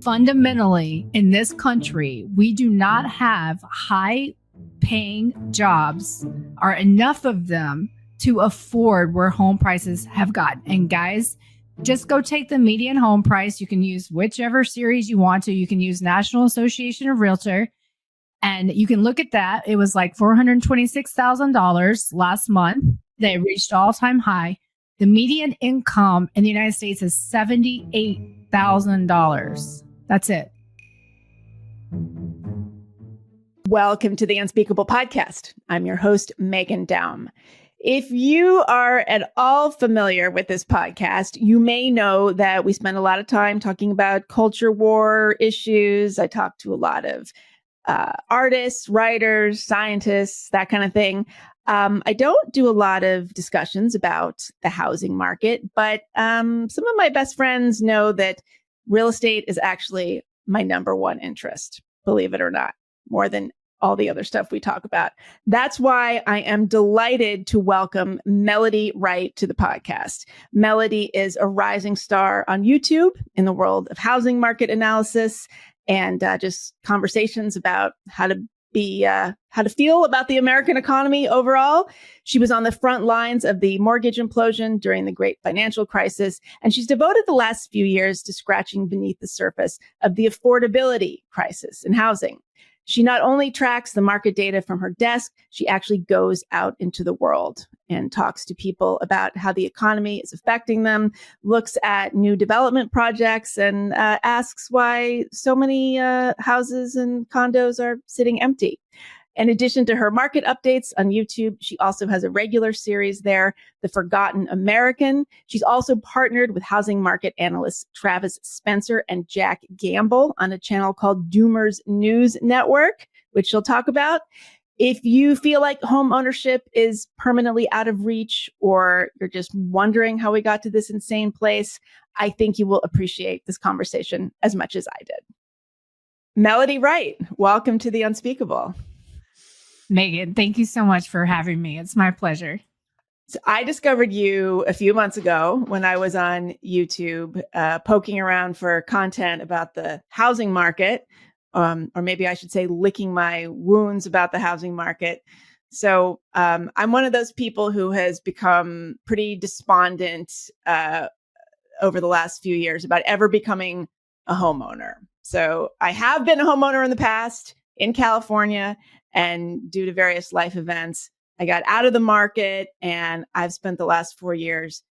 fundamentally in this country, we do not have high paying jobs or enough of them to afford where home prices have gotten. And guys, just go take the median home price. You can use whichever series you want to. You can use National Association of Realtor, and you can look at that. It was like $426,000 last month. They reached all-time high. The median income in the United States is $78,000. That's it. Welcome to the Unspeakable podcast. I'm your host, Meghan Daum. If you are at all familiar with this podcast, you may know that we spend a lot of time talking about culture war issues. I talk to a lot of artists, writers, scientists, that kind of thing. I don't do a lot of discussions about the housing market, but some of my best friends know that real estate is actually my number one interest, believe it or not, more than all the other stuff we talk about. That's why I am delighted to welcome Melody Wright to the podcast. Melody is a rising star on YouTube in the world of housing market analysis and just conversations about how to feel about the American economy overall. She was on the front lines of the mortgage implosion during the great financial crisis, and she's devoted the last few years to scratching beneath the surface of the affordability crisis in housing. She not only tracks the market data from her desk, she actually goes out into the world and talks to people about how the economy is affecting them, looks at new development projects, and asks why so many houses and condos are sitting empty. In addition to her market updates on YouTube, she also has a regular series there, The Forgotten American. She's also partnered with housing market analysts Travis Spencer and Jack Gamble on a channel called Doomer's News Network, which she'll talk about. If you feel like home ownership is permanently out of reach, or you're just wondering how we got to this insane place, I think you will appreciate this conversation as much as I did. Melody Wright, welcome to the Unspeakable. Meghan, thank you so much for having me. It's my pleasure. So I discovered you a few months ago when I was on YouTube poking around for content about the housing market, or maybe I should say licking my wounds about the housing market. So I'm one of those people who has become pretty despondent over the last few years about ever becoming a homeowner. So I have been a homeowner in the past in California, and due to various life events, I got out of the market, and I've spent the last 4 years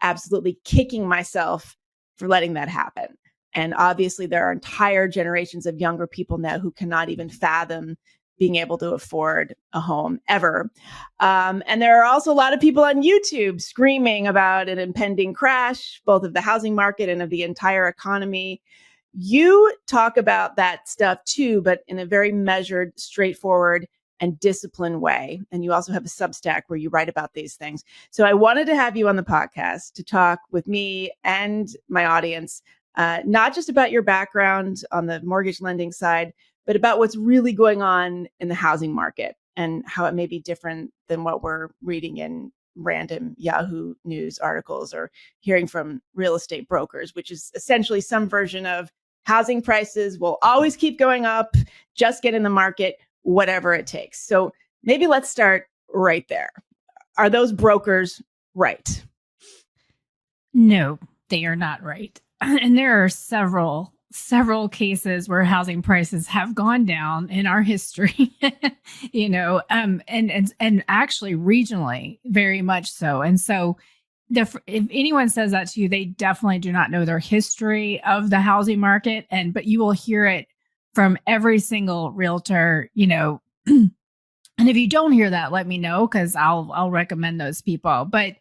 absolutely kicking myself for letting that happen. And obviously, there are entire generations of younger people now who cannot even fathom being able to afford a home ever. And there are also a lot of people on YouTube screaming about an impending crash, both of the housing market and of the entire economy. You talk about that stuff too, but in a very measured, straightforward, and disciplined way. And you also have a Substack where you write about these things. So I wanted to have you on the podcast to talk with me and my audience, not just about your background on the mortgage lending side, but about what's really going on in the housing market and how it may be different than what we're reading in random Yahoo News articles or hearing from real estate brokers, which is essentially some version of housing prices will always keep going up, just get in the market, whatever it takes. So maybe let's start right there. Are those brokers right? No, they are not right. And there are several cases where housing prices have gone down in our history, and actually regionally, very much so. And so if anyone says that to you, they definitely do not know their history of the housing market. But you will hear it from every single realtor, And if you don't hear that, let me know, because I'll recommend those people. But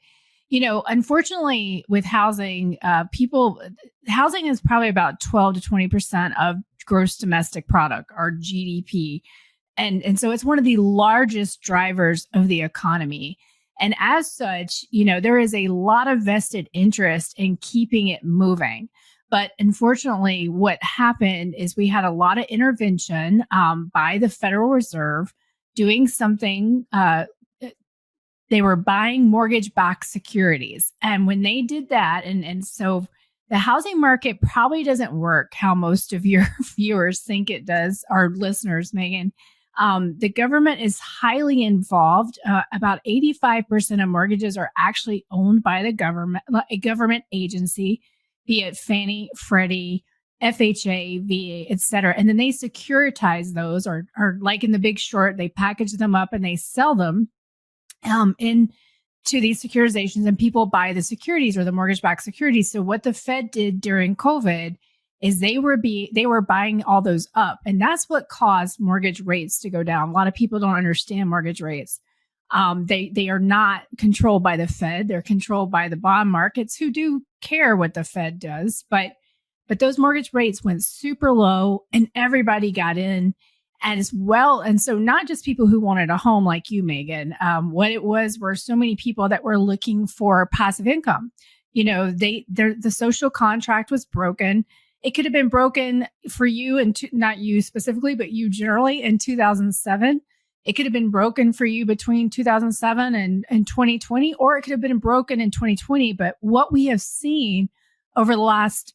unfortunately, with housing, housing is probably about 12 to 20% of gross domestic product, or GDP. And so it's one of the largest drivers of the economy. And as such, there is a lot of vested interest in keeping it moving. But unfortunately, what happened is we had a lot of intervention by the Federal Reserve doing something. They were buying mortgage-backed securities. And when they did that, and so the housing market probably doesn't work how most of your viewers think it does, our listeners, Meghan. The government is highly involved. About 85% of mortgages are actually owned by the government, a government agency, be it Fannie, Freddie, FHA, VA, et cetera. And then they securitize those, or like in The Big Short, they package them up and they sell them into these securitizations, and people buy the securities or the mortgage-backed securities. So what the Fed did during COVID is they were buying all those up, and that's what caused mortgage rates to go down. A lot of people don't understand mortgage rates. They are not controlled by the Fed; they're controlled by the bond markets, who do care what the Fed does. But those mortgage rates went super low, and everybody got in. As well. And so not just people who wanted a home like you, Meghan, what it was were so many people that were looking for passive income. You know, the social contract was broken. It could have been broken for you, and not you specifically, but you generally, in 2007. It could have been broken for you between 2007 and 2020, or it could have been broken in 2020. But what we have seen over the last,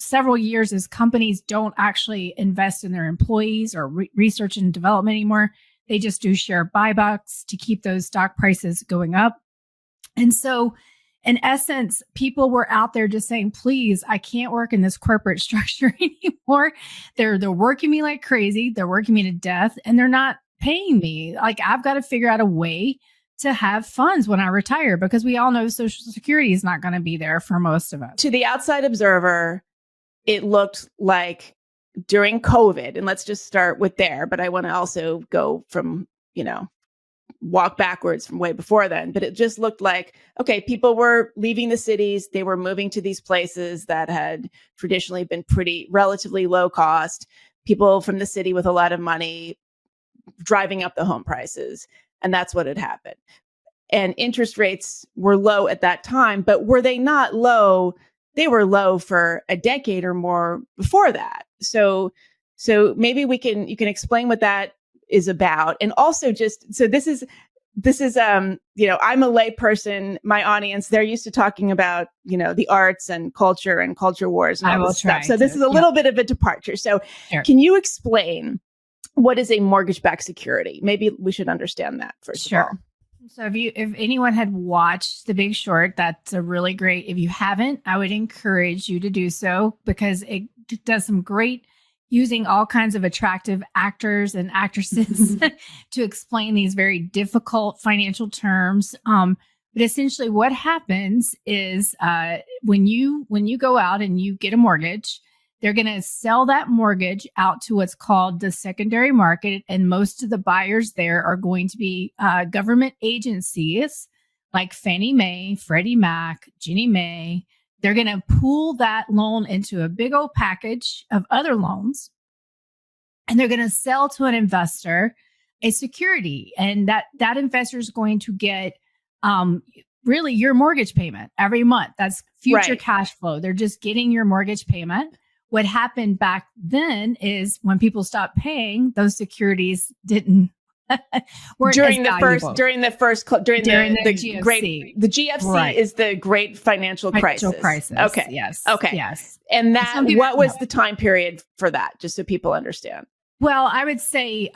several years is companies don't actually invest in their employees or research and development anymore. They just do share buybacks to keep those stock prices going up. And so in essence, people were out there just saying, please, I can't work in this corporate structure anymore. They're working me like crazy. They're working me to death, and they're not paying me. Like, I've got to figure out a way to have funds when I retire, because we all know Social Security is not going to be there for most of us. To the outside observer, it looked like during COVID, and let's just start with there, but I want to also go from, walk backwards from way before then. But it just looked like, okay, people were leaving the cities. They were moving to these places that had traditionally been pretty relatively low cost. People from the city with a lot of money driving up the home prices. And that's what had happened. And interest rates were low at that time, but were they not low? They were low for a decade or more before that. So maybe you can explain what that is about. And also this is, I'm a lay person, my audience, they're used to talking about, the arts and culture wars and all this stuff. So this is a little bit of a departure. So Can you explain what is a mortgage-backed security? Maybe we should understand that first of all. So if anyone had watched The Big Short, that's a really great. If you haven't, I would encourage you to do so, because it does some great using all kinds of attractive actors and actresses to explain these very difficult financial terms. But essentially what happens is when you go out and you get a mortgage, they're going to sell that mortgage out to what's called the secondary market. And most of the buyers there are going to be government agencies like Fannie Mae, Freddie Mac, Ginnie Mae. They're going to pool that loan into a big old package of other loans. And they're going to sell to an investor a security. And that investor is going to get really your mortgage payment every month. That's future cash flow. They're just getting your mortgage payment. What happened back then is when people stopped paying, those securities weren't during the GFC. GFC is the great financial crisis. Okay. Yes. Okay. Yes. And what was the time period for that? Just so people understand. Well, I would say,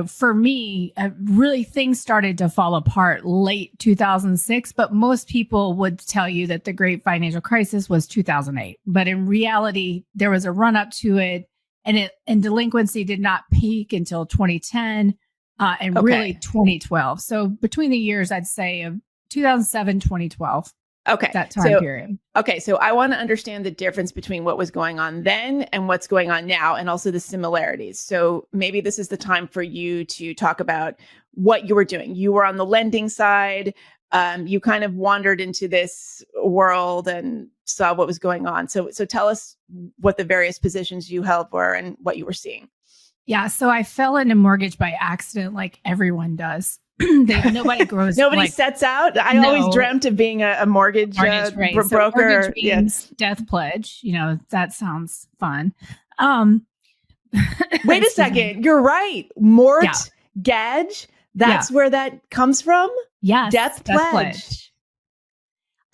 for me, really things started to fall apart late 2006, but most people would tell you that the great financial crisis was 2008. But in reality, there was a run up to it, and delinquency did not peak until 2010 and really 2012. So between the years, I'd say of 2007, 2012. Okay. That time period. Okay. So I want to understand the difference between what was going on then and what's going on now, and also the similarities. So maybe this is the time for you to talk about what you were doing. You were on the lending side. You kind of wandered into this world and saw what was going on. So tell us what the various positions you held were and what you were seeing. Yeah. So I fell into mortgage by accident, like everyone does. Nobody grows. Nobody sets out. I always dreamt of being a mortgage broker. So mortgage means death pledge. That sounds fun. Wait a second. You're right. Gage. That's where that comes from. Yes. Death pledge.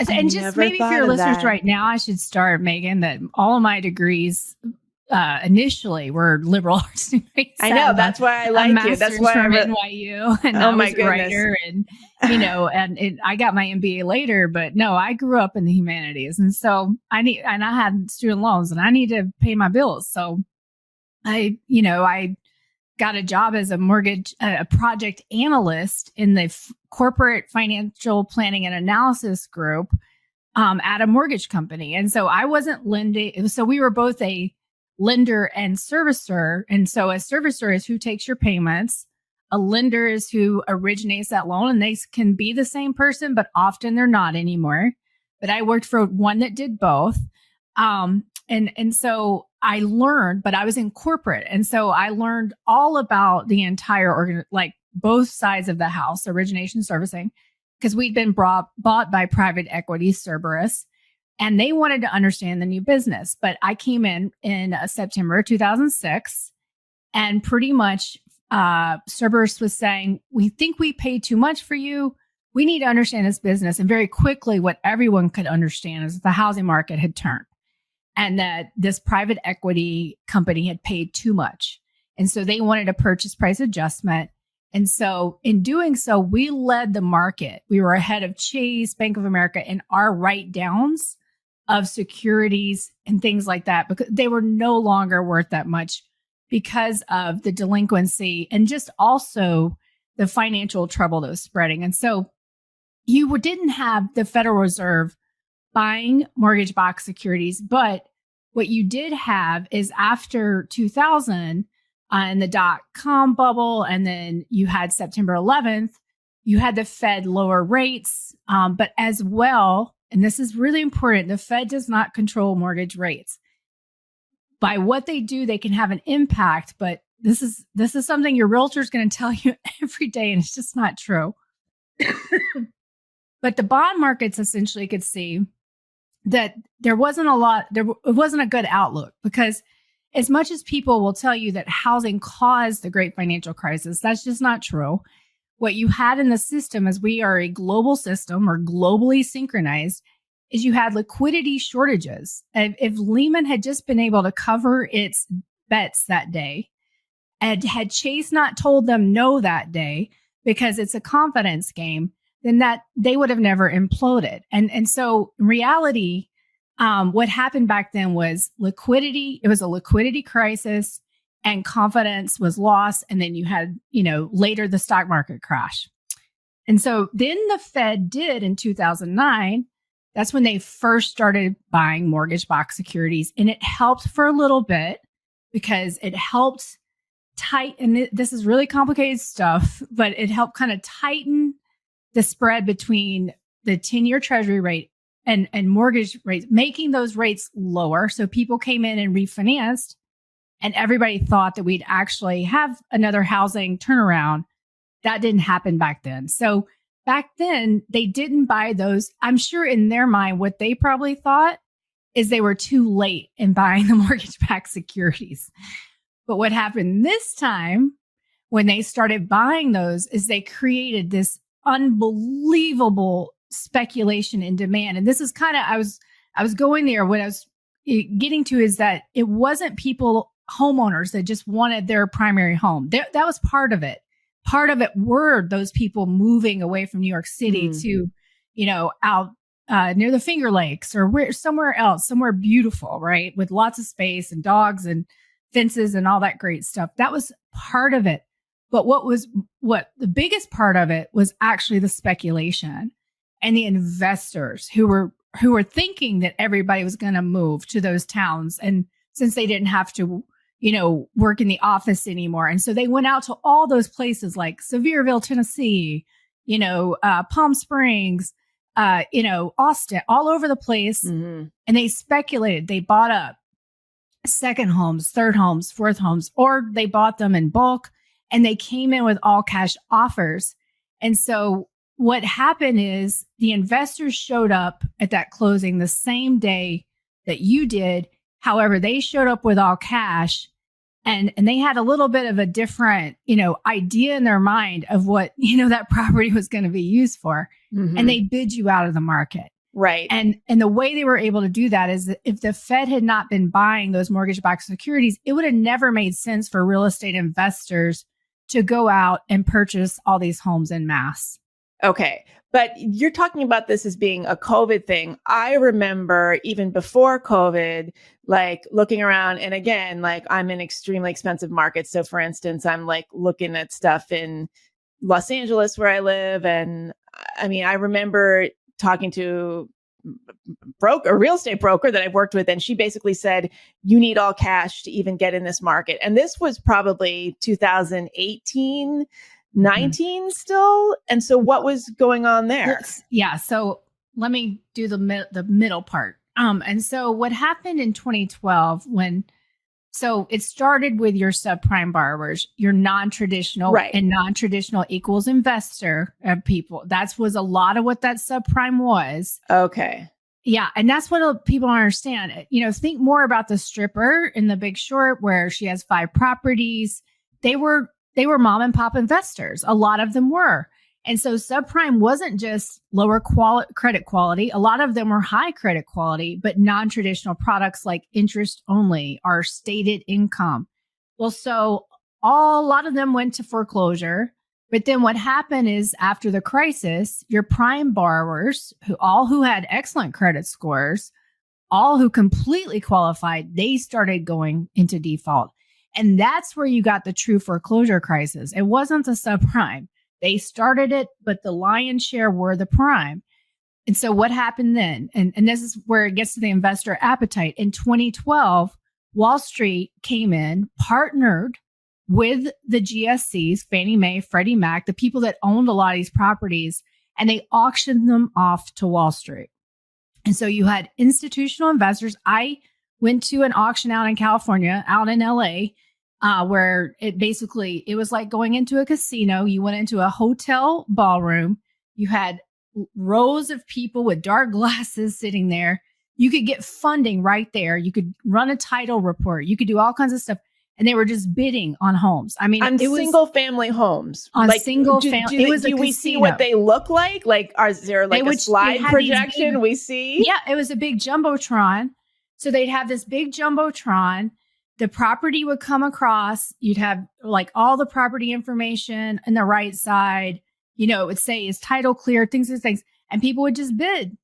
And just maybe for your listeners right now, I should start, Megan, that all of my degrees initially were liberal arts. I know, that's why I like you. That's why I'm NYU, and I was a writer, and I got my MBA later. But no, I grew up in the humanities, and so I had student loans, and I need to pay my bills. So I got a job as a project analyst in the corporate financial planning and analysis group at a mortgage company. And so I wasn't lending. So we were both a lender and servicer. And so a servicer is who takes your payments. A lender is who originates that loan, and they can be the same person, but often they're not anymore. But I worked for one that did both. And so I learned, but I was in corporate. And so I learned all about the entire like both sides of the house, origination, servicing, because we'd been bought by private equity, Cerberus, and they wanted to understand the new business. But I came in September 2006, and pretty much Cerberus was saying, we think we paid too much for you. We need to understand this business. And very quickly, what everyone could understand is that the housing market had turned, and that this private equity company had paid too much. And so they wanted a purchase price adjustment. And so in doing so, we led the market. We were ahead of Chase, Bank of America, in our write-downs of securities and things like that, because they were no longer worth that much because of the delinquency and just also the financial trouble that was spreading. And so you didn't have the Federal Reserve buying mortgage-backed securities. But what you did have is after 2000 and the dot-com bubble, and then you had September 11th, you had the Fed lower rates. But as well, and this is really important, the Fed does not control mortgage rates. By what they do, they can have an impact. But this is something your realtor is going to tell you every day, and it's just not true. But the bond markets essentially could see that it wasn't a good outlook, because as much as people will tell you that housing caused the great financial crisis, that's just not true. What you had in the system, as we are a global system or globally synchronized, is you had liquidity shortages. And if Lehman had just been able to cover its bets that day, and had Chase not told them no that day, because it's a confidence game, then that they would have never imploded. And so in reality, what happened back then was liquidity. It was a liquidity crisis, and confidence was lost. And then you had, later the stock market crash. And so then the Fed did in 2009. That's when they first started buying mortgage-backed securities. And it helped for a little bit, because it helped tighten. This is really complicated stuff, but it helped kind of tighten the spread between the 10-year treasury rate and mortgage rates, making those rates lower. So people came in and refinanced, and everybody thought that we'd actually have another housing turnaround. That didn't happen back then. So back then, they didn't buy those. I'm sure in their mind, what they probably thought is they were too late in buying the mortgage-backed securities. But what happened this time, when they started buying those, is they created this unbelievable speculation and demand. And this is kind of, I was going there. What I was getting to is that it wasn't homeowners that just wanted their primary home. That was part of it. Part of it were those people moving away from New York City to, out near the Finger Lakes or somewhere else, somewhere beautiful, right? With lots of space and dogs and fences and all that great stuff. That was part of it. But what the biggest part of it was actually the speculation and the investors who were thinking that everybody was going to move to those towns. And since they didn't have to, work in the office anymore. And so they went out to all those places like Sevierville, Tennessee, Palm Springs, Austin, all over the place. Mm-hmm. And they speculated. They bought up second homes, third homes, fourth homes, or they bought them in bulk. And they came in with all cash offers. And so what happened is the investors showed up at that closing the same day that you did. However, they showed up with all cash, and they had a little bit of a different, idea in their mind of what, that property was going to be used for. Mm-hmm. And they bid you out of the market. Right. And the way they were able to do that is that if the Fed had not been buying those mortgage-backed securities, it would have never made sense for real estate investors to go out and purchase all these homes en masse. Okay. But you're talking about this as being a COVID thing. I remember even before COVID, like looking around, and again, like I'm in extremely expensive markets. So for instance, I'm like looking at stuff in Los Angeles where I live. And I mean, I remember talking to a real estate broker that I've worked with, and she basically said, you need all cash to even get in this market. And this was probably 2018, 19 still. And so what was going on there? Yeah. So let me do the middle part. And so what happened in 2012 so it started with your subprime borrowers, your non-traditional, Right. And non-traditional equals investor people. That was a lot of what that subprime was. Okay. Yeah. And that's what people don't understand. Think more about the stripper in The Big Short, where she has 5 properties. They were mom and pop investors. A lot of them were. And so subprime wasn't just lower credit quality. A lot of them were high credit quality, but non-traditional products like interest only or stated income. Well, so a lot of them went to foreclosure. But then what happened is after the crisis, your prime borrowers, who had excellent credit scores, all who completely qualified, they started going into default. And that's where you got the true foreclosure crisis. It wasn't the subprime. They started it, but the lion's share were the prime. And so what happened then? And this is where it gets to the investor appetite. In 2012, Wall Street came in, partnered with the GSEs, Fannie Mae, Freddie Mac, the people that owned a lot of these properties, and they auctioned them off to Wall Street. And so you had institutional investors. I went to an auction out in California, out in LA, where it was like going into a casino. You went into a hotel ballroom. You had rows of people with dark glasses sitting there. You could get funding right there. You could run a title report. You could do all kinds of stuff. And they were just bidding on homes. I mean, on single family homes. On single family. It was do we see what they look like? Like, is there like a slide projection we see? Yeah, it was a big Jumbotron. So they'd have this big Jumbotron. The property would come across. You'd have like all the property information on the right side. It would say, is title clear? Things. And people would just bid.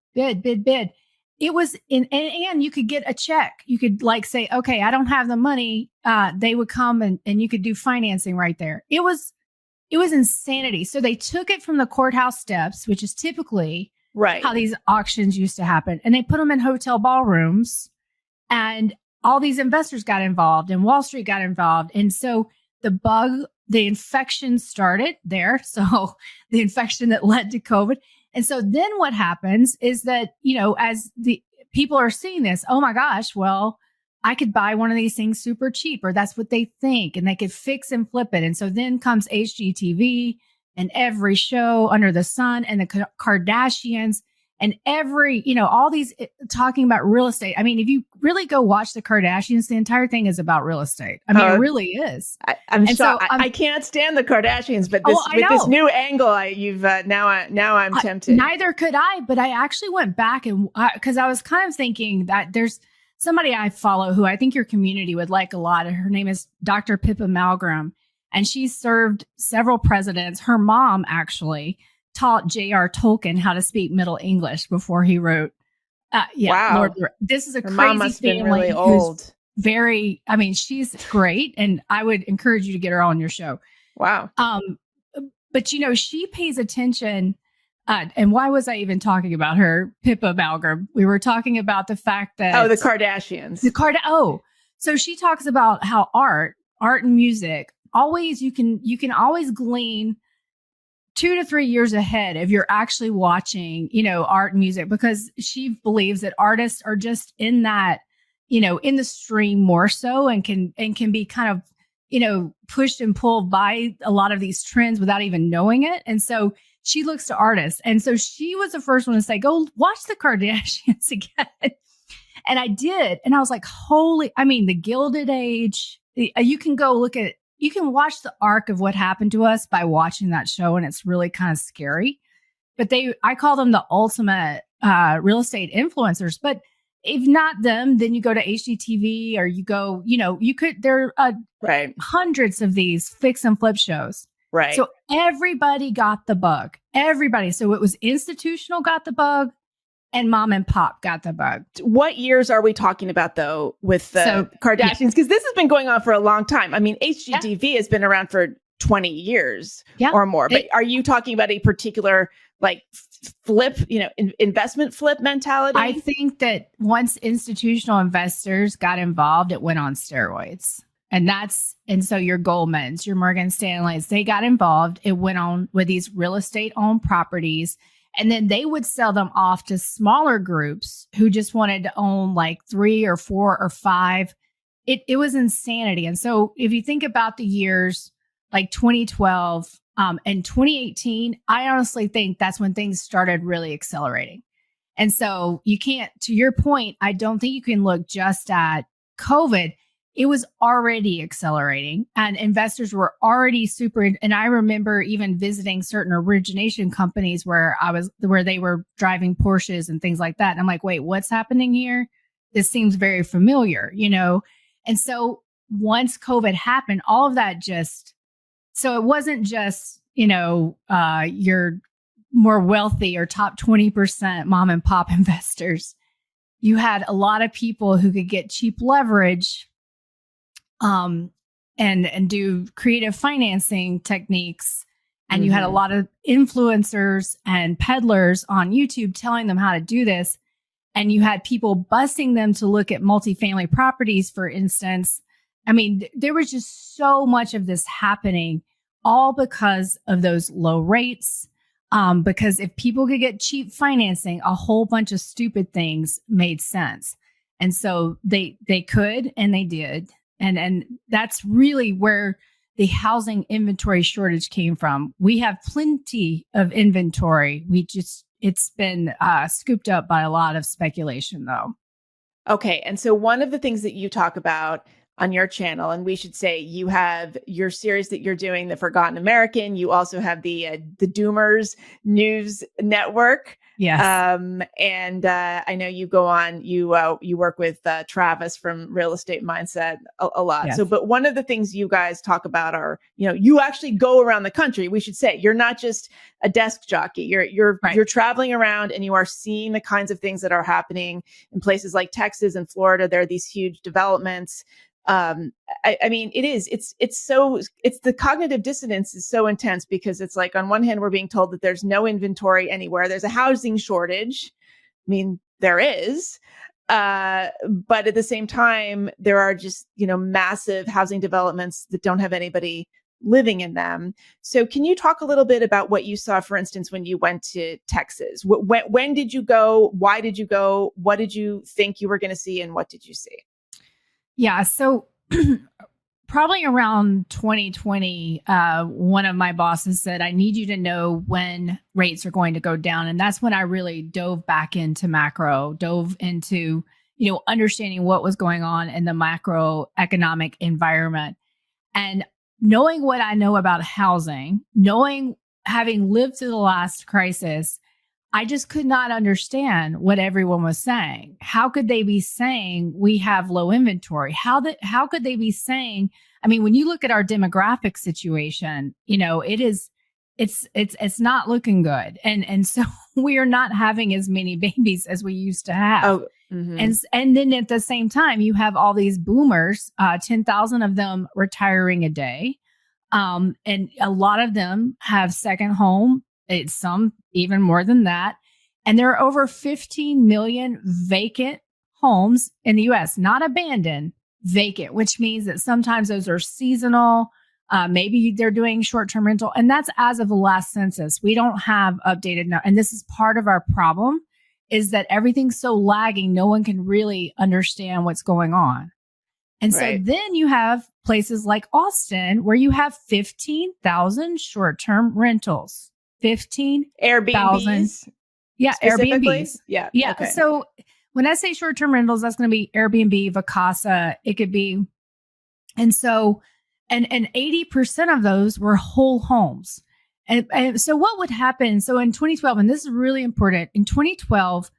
It was and you could get a check. You could like say, okay, I don't have the money. They would come and you could do financing right there. It was insanity. So they took it from the courthouse steps, which is typically how these auctions used to happen. And they put them in hotel ballrooms, and all these investors got involved and Wall Street got involved. And so the infection started there. So the infection that led to COVID. And so then what happens is that, as the people are seeing this, oh my gosh, well, I could buy one of these things super cheap, or that's what they think, and they could fix and flip it. And so then comes HGTV and every show under the sun, and the Kardashians and all these talking about real estate. I mean, if you really go watch the Kardashians, the entire thing is about real estate. I mean, it really is. I'm shocked. So, I can't stand the Kardashians, but with this new angle, now I'm tempted. Neither could I, but I actually went back and because I was kind of thinking that there's somebody I follow who I think your community would like a lot. Her name is Dr. Pippa Malmgren, and she served several presidents. Her mom actually taught J.R. Tolkien how to speak Middle English before he wrote. Wow. Lord, this is a Her crazy mom must family. Have been really old. She's great. And I would encourage you to get her on your show. Wow. But she pays attention. And why was I even talking about her? Pippa Malmgren. We were talking about the fact that. Oh, the Kardashians. So she talks about how art and music, always, you can always glean 2 to 3 years ahead if you're actually watching, art and music, because she believes that artists are just in that, in the stream more so, and can be kind of, pushed and pulled by a lot of these trends without even knowing it. And so she looks to artists. And so she was the first one to say, go watch the Kardashians again. And I did. And I was like, the Gilded Age, you can go look at, you can watch the arc of what happened to us by watching that show. And it's really kind of scary, but I call them the ultimate real estate influencers. But if not them, then you go to HGTV or you go, there are Right. hundreds of these fix and flip shows. Right. So everybody got the bug. Everybody. So it was institutional got the bug and mom and pop got the bug. What years are we talking about, though, with the Kardashians? Because this has been going on for a long time. I mean, HGTV has been around for 20 years or more. But are you talking about a particular like flip, investment flip mentality? I think that once institutional investors got involved, it went on steroids. And so your Goldmans, your Morgan Stanleys, they got involved. It went on with these real estate owned properties. And then they would sell them off to smaller groups who just wanted to own like 3 or 4 or 5. It was insanity. And so if you think about the years like 2012 and 2018, I honestly think that's when things started really accelerating. And so you can't, to your point, I don't think you can look just at COVID. It was already accelerating and investors were already super. And I remember even visiting certain origination companies where they were driving Porsches and things like that. And I'm like, wait, what's happening here? This seems very familiar, And so once COVID happened, all of that so it wasn't just, your more wealthy or top 20% mom and pop investors. You had a lot of people who could get cheap leverage and do creative financing techniques. And you had a lot of influencers and peddlers on YouTube telling them how to do this. And you had people busing them to look at multifamily properties, for instance. I mean, there was just so much of this happening, all because of those low rates. Because if people could get cheap financing, a whole bunch of stupid things made sense. And so they could, and they did. And that's really where the housing inventory shortage came from. We have plenty of inventory. It's been scooped up by a lot of speculation, though. Okay. And so one of the things that you talk about on your channel, and we should say you have your series that you're doing, The Forgotten American. You also have the Doomers News Network. Yes. And I know you go on, you work with Travis from Real Estate Mindset a lot. Yes. So, but one of the things you guys talk about are, you actually go around the country. We should say you're not just a desk jockey. You're traveling around and you are seeing the kinds of things that are happening in places like Texas and Florida. There are these huge developments. I mean, it's the cognitive dissonance is so intense because it's like, on one hand, we're being told that there's no inventory anywhere. There's a housing shortage. I mean, there is, but at the same time, there are just, massive housing developments that don't have anybody living in them. So can you talk a little bit about what you saw, for instance, when you went to Texas? When did you go? Why did you go? What did you think you were going to see? And what did you see? Yeah. So probably around 2020, one of my bosses said, I need you to know when rates are going to go down. And that's when I really dove back into macro, understanding what was going on in the macroeconomic environment. And knowing what I know about housing, having lived through the last crisis, I just could not understand what everyone was saying. How could they be saying we have low inventory? How could they be saying, I mean, when you look at our demographic situation, it's not looking good. And so we are not having as many babies as we used to have. Oh, mm-hmm. And then at the same time, you have all these boomers, 10,000 of them retiring a day. And a lot of them have second home. It's some even more than that. And there are over 15 million vacant homes in the US, not abandoned, vacant, which means that sometimes those are seasonal. Maybe they're doing short-term rental. And that's as of the last census. We don't have updated now. And this is part of our problem, is that everything's so lagging. No one can really understand what's going on. And so then you have places like Austin where you have 15,000 short-term rentals. 15 Airbnbs. Yeah, Airbnbs. Yeah. Okay. So when I say short-term rentals, that's going to be Airbnb, Vacasa. It could be, and so, and 80% of those were whole homes. And so what would happen? So in 2012, and this is really important, in 2012,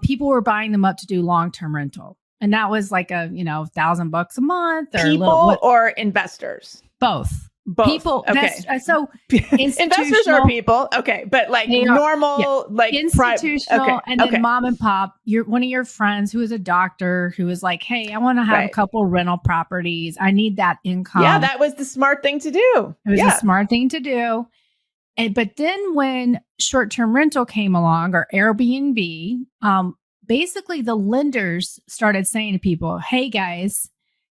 people were buying them up to do long-term rental. And that was like $1,000 a month, or people or investors? Both. Both. People. Okay. So investors are people. Okay. But like normal, like institutional, and then mom and pop, one of your friends who is a doctor who was like, hey, I want to have a couple rental properties. I need that income. Yeah, that was the smart thing to do. It was a smart thing to do. But then when short-term rental came along, or Airbnb, basically the lenders started saying to people, hey guys,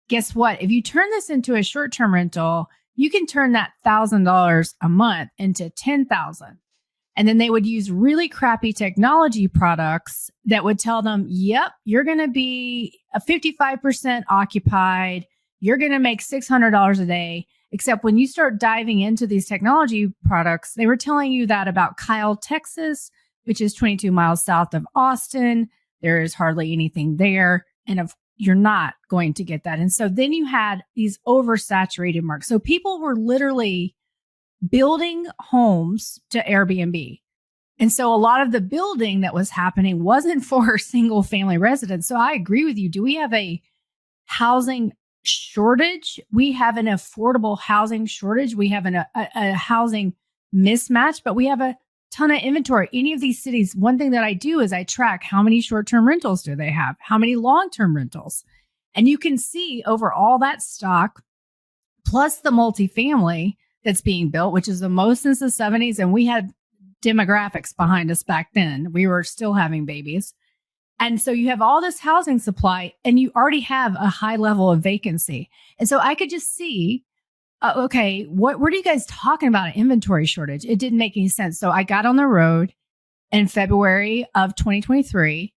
guess what? If you turn this into a short-term rental, you can turn that $1,000 a month into $10,000. And then they would use really crappy technology products that would tell them, yep, you're going to be a 55% occupied. You're going to make $600 a day. Except when you start diving into these technology products, they were telling you that about Kyle, Texas, which is 22 miles south of Austin. There is hardly anything there. And you're not going to get that. And so then you had these oversaturated markets. So people were literally building homes to Airbnb. And so a lot of the building that was happening wasn't for single family residents. So I agree with you. Do we have a housing shortage? We have an affordable housing shortage. We have a housing mismatch, but we have a ton of inventory. Any of these cities, one thing that I do is I track how many short-term rentals do they have, how many long-term rentals. And you can see over all that stock, plus the multifamily that's being built, which is the most since the 70s. And we had demographics behind us back then. We were still having babies. And so you have all this housing supply and you already have a high level of vacancy. And so I could just see, okay, what are you guys talking about an inventory shortage? It didn't make any sense. So I got on the road in February of 2023.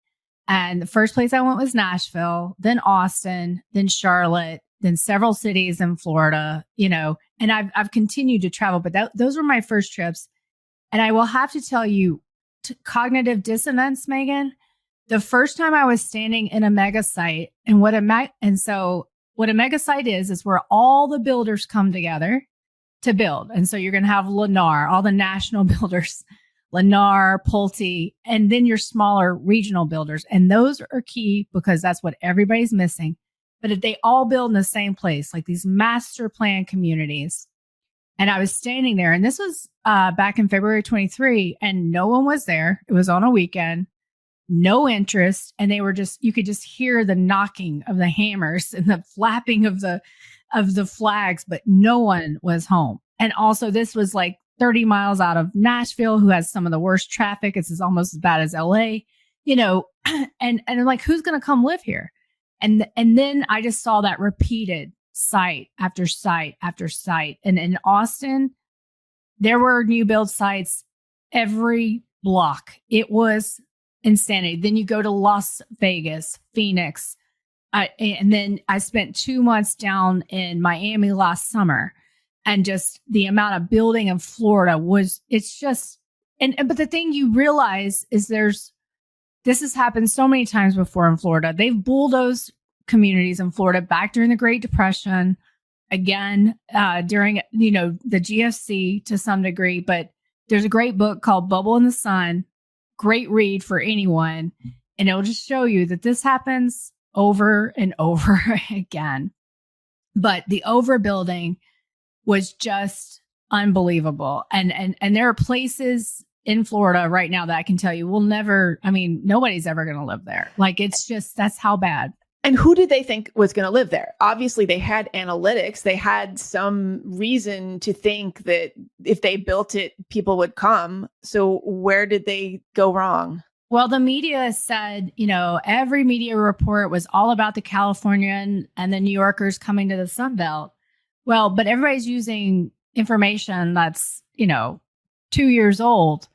And the first place I went was Nashville, then Austin, then Charlotte, then several cities in Florida, and I've continued to travel, but those were my first trips. And I will have to tell you, cognitive dissonance, Megan, the first time I was standing in a mega site, and what a mega site is where all the builders come together to build. And so you're going to have Lennar, all the national builders, Lennar, Pulte, and then your smaller regional builders. And those are key because that's what everybody's missing. But if they all build in the same place, like these master plan communities. And I was standing there, and this was back in February 23, and no one was there. It was on a weekend. No interest. And they were you could just hear the knocking of the hammers and the flapping of the flags, but no one was home. And also this was like 30 miles out of Nashville, who has some of the worst traffic. It's almost as bad as LA, and I'm like, who's going to come live here? And then I just saw that repeated site after site after site. And in Austin, there were new build sites every block. It was insanity. Then you go to Las Vegas, Phoenix. And then I spent 2 months down in Miami last summer. And just the amount of building in Florida it's just, but the thing you realize is this has happened so many times before in Florida. They've bulldozed communities in Florida back during the Great Depression, again, during, the GFC to some degree. But there's a great book called Bubble in the Sun. Great read for anyone. And it'll just show you that this happens over and over again. But the overbuilding was just unbelievable. And there are places in Florida right now that I can tell you nobody's ever going to live there. Like, it's just, that's how bad. And who did they think was going to live there? Obviously, they had analytics. They had some reason to think that if they built it, people would come. So where did they go wrong? Well, the media said, every media report was all about the Californian and the New Yorkers coming to the Sun Belt. Well, but everybody's using information that's, 2 years old.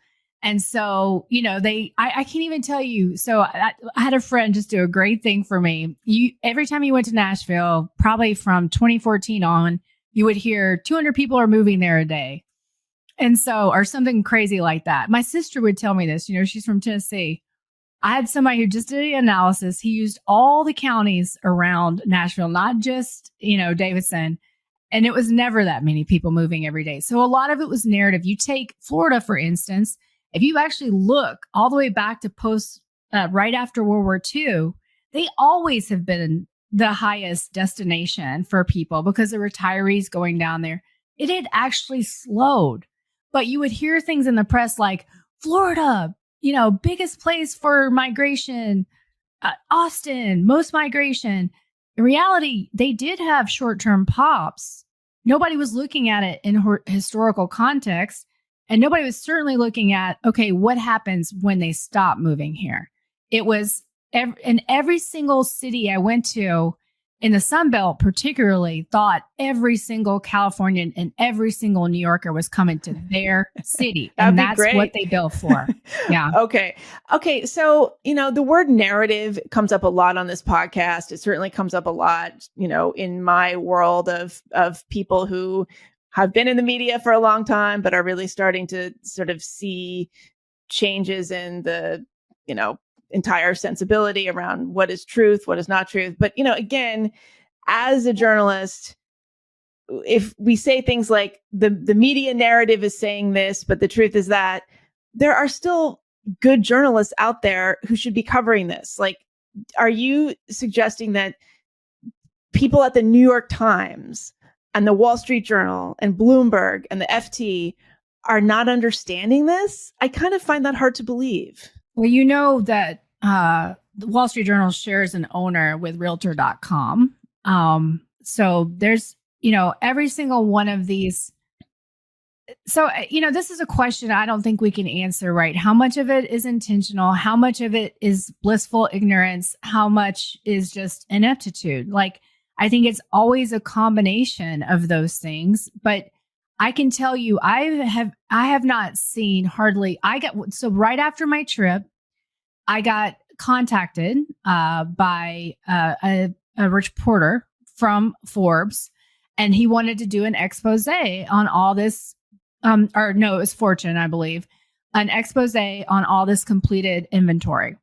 And so, I can't even tell you. So I had a friend just do a great thing for me. Every time you went to Nashville, probably from 2014 on, you would hear 200 people are moving there a day. And so, or something crazy like that. My sister would tell me this, she's from Tennessee. I had somebody who just did the analysis. He used all the counties around Nashville, not just, Davidson. And it was never that many people moving every day. So a lot of it was narrative. You take Florida, for instance, if you actually look all the way back to right after World War II, they always have been the highest destination for people because the retirees going down there. It had actually slowed, but you would hear things in the press like Florida, biggest place for migration, Austin, most migration. In reality, they did have short-term pops. Nobody was looking at it in historical context, and nobody was certainly looking at, okay, what happens when they stop moving here? It was in every single city I went to in the Sun Belt, particularly, thought every single Californian and every single New Yorker was coming to their city. And that's great. What they bill for. Yeah. Okay. So, the word narrative comes up a lot on this podcast. It certainly comes up a lot, in my world of people who have been in the media for a long time, but are really starting to sort of see changes in the, entire sensibility around what is truth, what is not truth. But, again, as a journalist, if we say things like the media narrative is saying this, but the truth is that, there are still good journalists out there who should be covering this. Like, are you suggesting that people at the New York Times and the Wall Street Journal and Bloomberg and the FT are not understanding this? I kind of find that hard to believe. Well, that the Wall Street Journal shares an owner with Realtor.com. So there's, every single one of these. So, this is a question I don't think we can answer, right? How much of it is intentional? How much of it is blissful ignorance? How much is just ineptitude? Like, I think it's always a combination of those things, but I can tell you, I have not seen hardly. So right after my trip, I got contacted by a reporter from Forbes, and he wanted to do an expose on all this. It was Fortune, I believe, an expose on all this completed inventory,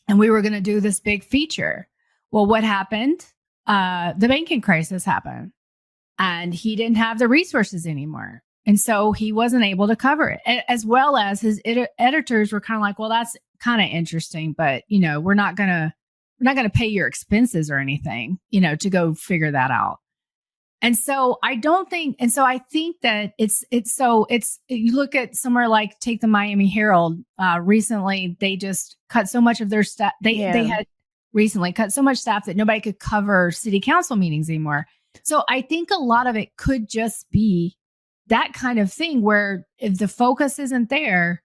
and we were going to do this big feature. Well, what happened? The banking crisis happened. And he didn't have the resources anymore. And so he wasn't able to cover it, as well as his editors were kind of like, well, that's kind of interesting, but we're not going to pay your expenses or anything, to go figure that out. And so I think that it's you look at somewhere like, take the Miami Herald, recently, they just cut so much of their staff. They had recently cut so much staff that nobody could cover city council meetings anymore. So I think a lot of it could just be that kind of thing where if the focus isn't there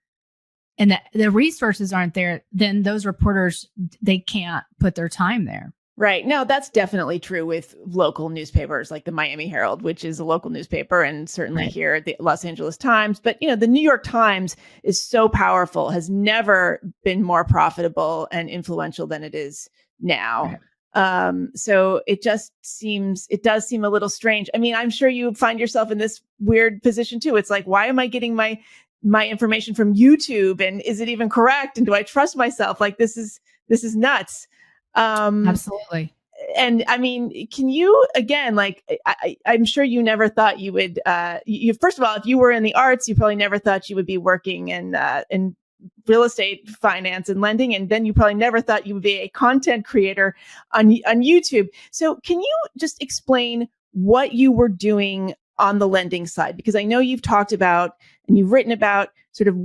and the resources aren't there, then those reporters, they can't put their time there. Right. No, that's definitely true with local newspapers like the Miami Herald, which is a local newspaper, and certainly here at the Los Angeles Times. But, the New York Times is so powerful, has never been more profitable and influential than it is now. Right. So it does seem a little strange. I mean, I'm sure you find yourself in this weird position too. It's like, why am I getting my information from YouTube, and is it even correct? And do I trust myself? Like, this is nuts. Absolutely. And I mean, can you, again, like, I'm sure you never thought you would, first of all, if you were in the arts, you probably never thought you would be working in real estate finance and lending. And then you probably never thought you would be a content creator on YouTube. So can you just explain what you were doing on the lending side? Because I know you've talked about and you've written about sort of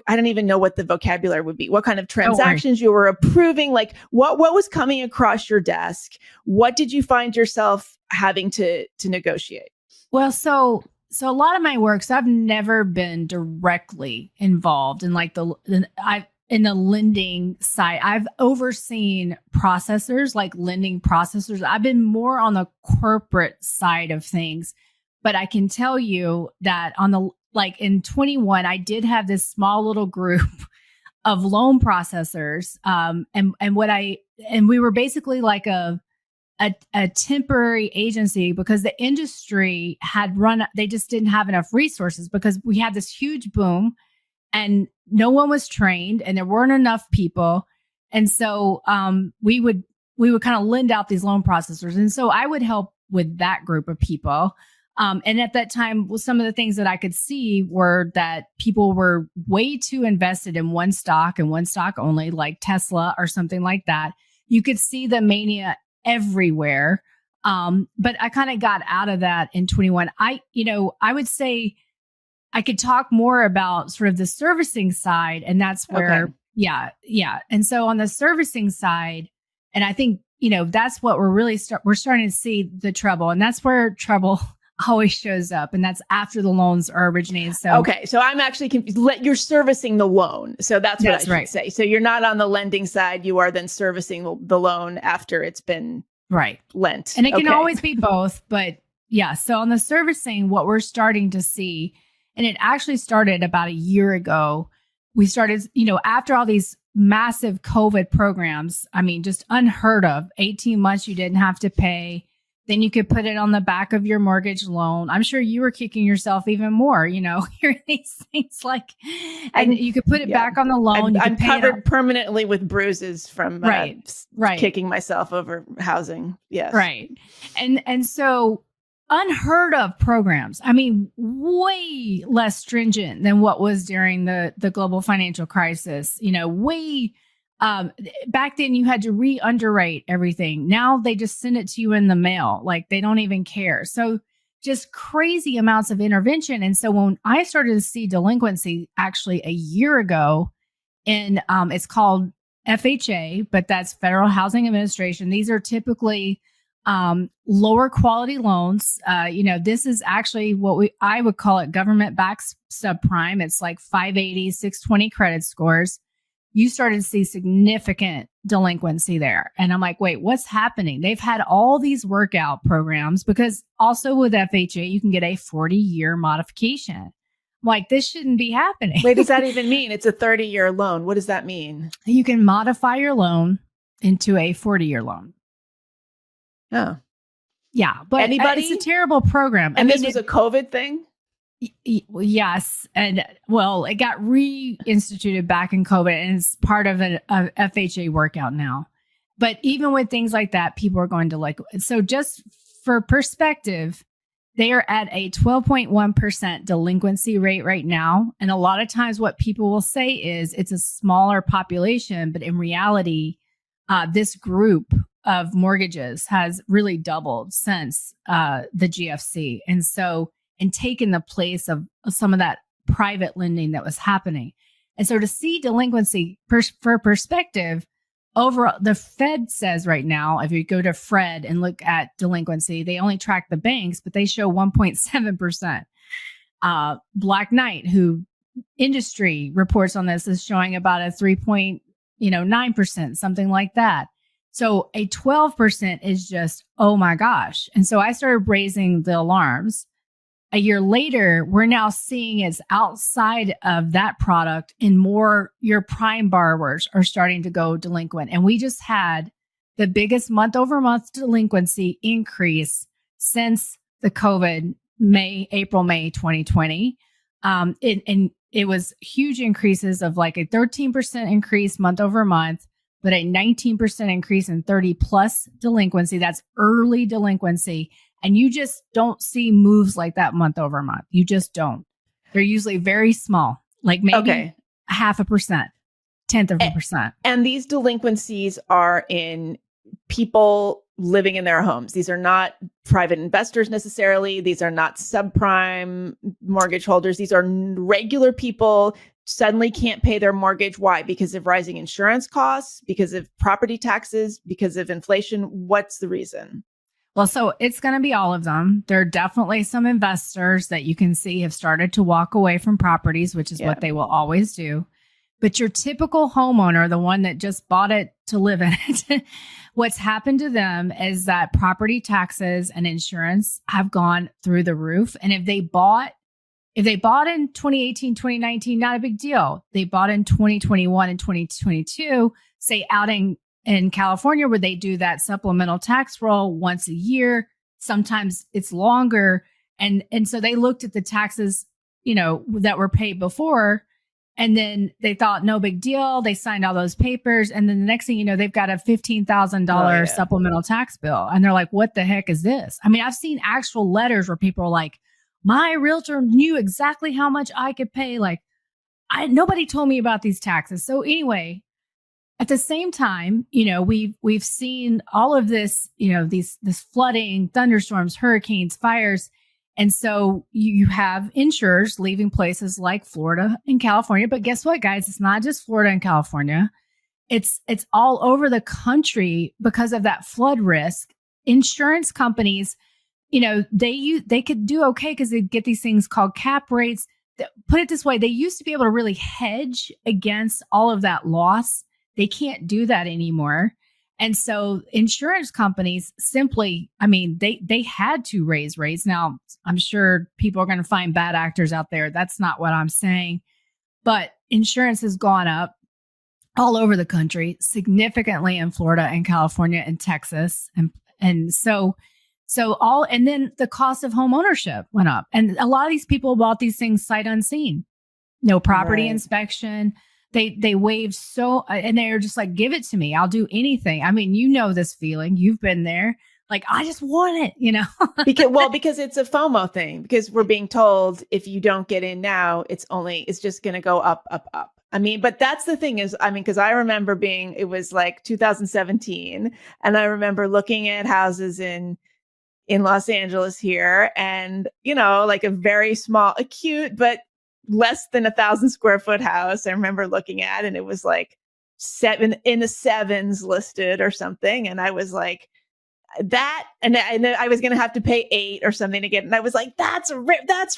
I don't even know what the vocabulary would be. What kind of transactions you were approving? Like what was coming across your desk? What did you find yourself having to negotiate? Well, so a lot of my work, so I've never been directly involved in like in the lending side. I've overseen processors, like lending processors. I've been more on the corporate side of things, but I can tell you that in 21, I did have this small little group of loan processors. And we were basically like a temporary agency because the industry had they just didn't have enough resources because we had this huge boom and no one was trained and there weren't enough people. And so we would kind of lend out these loan processors. And so I would help with that group of people. And at that time, some of the things that I could see were that people were way too invested in one stock and one stock only, like Tesla or something like that. You could see the mania everywhere. But I kind of got out of that in 21. I would say I could talk more about sort of the servicing side, and that's where, Okay. yeah. And so on the servicing side, and I think, that's what we're starting to see the trouble, and that's where trouble always shows up, and that's after the loans are originated. So okay, so I'm actually confused. You're servicing the loan, so that's what I should right. say. So you're not on the lending side; you are then servicing the loan after it's been lent, and it can always be both. But yeah, so on the servicing, what we're starting to see, and it actually started about a year ago. We started, after all these massive COVID programs. I mean, just unheard of. 18 months you didn't have to pay. Then you could put it on the back of your mortgage loan. I'm sure you were kicking yourself even more, hearing these things and you could put it back on the loan. I'm covered permanently with bruises from kicking myself over housing. Yes. Right. And so unheard of programs. I mean, way less stringent than what was during the global financial crisis, back then you had to re-underwrite everything. Now they just send it to you in the mail. Like they don't even care. So just crazy amounts of intervention. And so when I started to see delinquency actually a year ago, and it's called FHA, but that's Federal Housing Administration. These are typically lower quality loans. This is actually I would call it government-backed subprime. It's like 580, 620 credit scores. You started to see significant delinquency there. And I'm like, wait, what's happening? They've had all these workout programs because also with FHA, you can get a 40-year modification. I'm like, this shouldn't be happening. Wait, does that even mean it's a 30-year loan? What does that mean? You can modify your loan into a 40-year loan. Oh. Yeah. But anybody? It's a terrible program. And this was a COVID thing? Yes. And well, it got reinstituted back in COVID and it's part of a FHA workout now. But even with things like that, people are going to so just for perspective, they are at a 12.1% delinquency rate right now. And a lot of times what people will say is it's a smaller population, but in reality, this group of mortgages has really doubled since the GFC. And taken the place of some of that private lending that was happening. And so to see delinquency for perspective, overall, the Fed says right now, if you go to Fred and look at delinquency, they only track the banks, but they show 1.7%. Black Knight, who industry reports on this, is showing about a 3.9%, something like that. So a 12% is just, oh my gosh. And so I started raising the alarms. A year later, we're now seeing it's outside of that product and more your prime borrowers are starting to go delinquent. And we just had the biggest month over month delinquency increase since the COVID April, May 2020. And it was huge increases of like a 13% increase month over month, but a 19% increase in 30 plus delinquency. That's early delinquency. And you just don't see moves like that month over month. You just don't. They're usually very small, like maybe 0.5%, 0.1%. And these delinquencies are in people living in their homes. These are not private investors necessarily. These are not subprime mortgage holders. These are regular people suddenly can't pay their mortgage. Why? Because of rising insurance costs, because of property taxes, because of inflation. What's the reason? Well, so it's going to be all of them. There are definitely some investors that you can see have started to walk away from properties, which is what they will always do. But your typical homeowner, the one that just bought it to live in it, what's happened to them is that property taxes and insurance have gone through the roof. And if they bought in 2018, 2019, not a big deal. They bought in 2021 and 2022, say out in California, where they do that supplemental tax roll once a year. Sometimes it's longer. And so they looked at the taxes, that were paid before, And then they thought no big deal. They signed all those papers. And then the next thing you know, they've got a $15,000 supplemental tax bill. And they're like, what the heck is this? I mean, I've seen actual letters where people are like, my realtor knew exactly how much I could pay. Like, nobody told me about these taxes. So anyway, at the same time, we've seen all of this, this flooding, thunderstorms, hurricanes, fires. And so you have insurers leaving places like Florida and California. But guess what, guys? It's not just Florida and California. It's all over the country because of that flood risk. Insurance companies, they could do okay because they get these things called cap rates. Put it this way, they used to be able to really hedge against all of that loss. They can't do that anymore. And so insurance companies simply, they had to raise rates. Now, I'm sure people are going to find bad actors out there. That's not what I'm saying. But insurance has gone up all over the country, significantly in Florida and California and Texas. And then the cost of home ownership went up. And a lot of these people bought these things sight unseen. No property inspection. They waived and they're just like, give it to me. I'll do anything. I mean, this feeling. You've been there. Like, I just want it, because it's a FOMO thing, because we're being told if you don't get in now, it's just going to go up, up, up. But that's the thing is, because I remember it was like 2017, and I remember looking at houses in Los Angeles here, and, like a very small, cute, but less than 1,000 square foot house. I remember looking at, and it was like in the sevens listed or something. And I was like, that, and I was going to have to pay 8 or something to get. And I was like, that's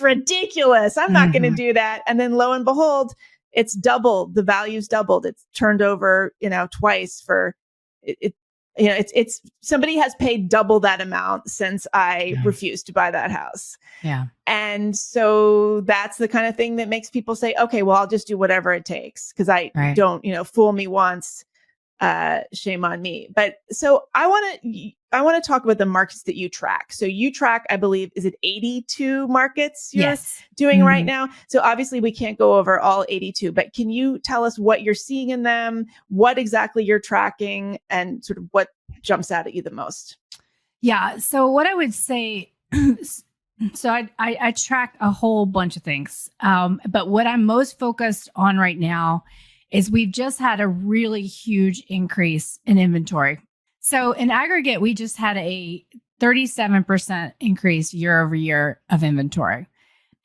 ridiculous. I'm not going to do that. And then lo and behold, it's doubled. The value's doubled. It's turned over, twice for it. It's somebody has paid double that amount since I refused to buy that house. Yeah. And so that's the kind of thing that makes people say, okay, well, I'll just do whatever it takes. Cause I don't, fool me once, shame on me. But so I want to talk about the markets that you track. So you track, I believe, is it 82 markets you're doing right now? So obviously we can't go over all 82, but can you tell us what you're seeing in them, what exactly you're tracking, and sort of what jumps out at you the most? Yeah. So what I would say, so I track a whole bunch of things. But what I'm most focused on right now is we've just had a really huge increase in inventory. So in aggregate, we just had a 37% increase year over year of inventory.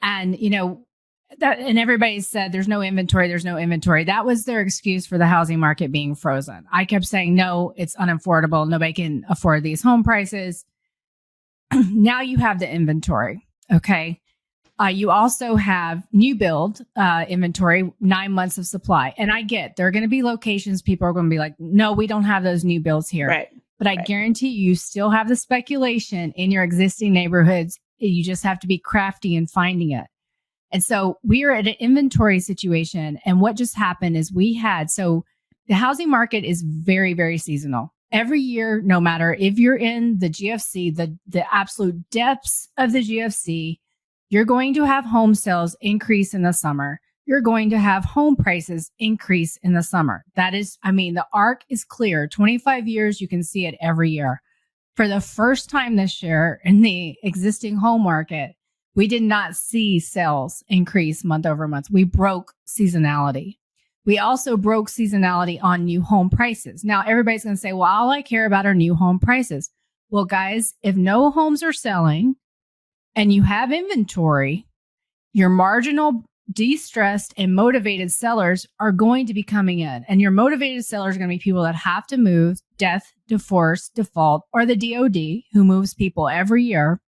And, and everybody said there's no inventory. That was their excuse for the housing market being frozen. I kept saying, no, it's unaffordable. Nobody can afford these home prices. Now you have the inventory. Okay. You also have new build inventory, 9 months of supply. And I get there are going to be locations people are going to be like, no, we don't have those new builds here. Right. But I guarantee you still have the speculation in your existing neighborhoods. You just have to be crafty in finding it. And so we are at an inventory situation. And what just happened is so the housing market is very, very seasonal. Every year, no matter if you're in the GFC, the absolute depths of the GFC, you're going to have home sales increase in the summer. You're going to have home prices increase in the summer. That is, the arc is clear. 25 years, you can see it every year. For the first time this year in the existing home market, we did not see sales increase month over month. We broke seasonality. We also broke seasonality on new home prices. Now, everybody's going to say, well, all I care about are new home prices. Well, guys, if no homes are selling, and you have inventory, your marginal de-stressed and motivated sellers are going to be coming in. And your motivated sellers are going to be people that have to move, death, divorce, default, or the DOD, who moves people every year.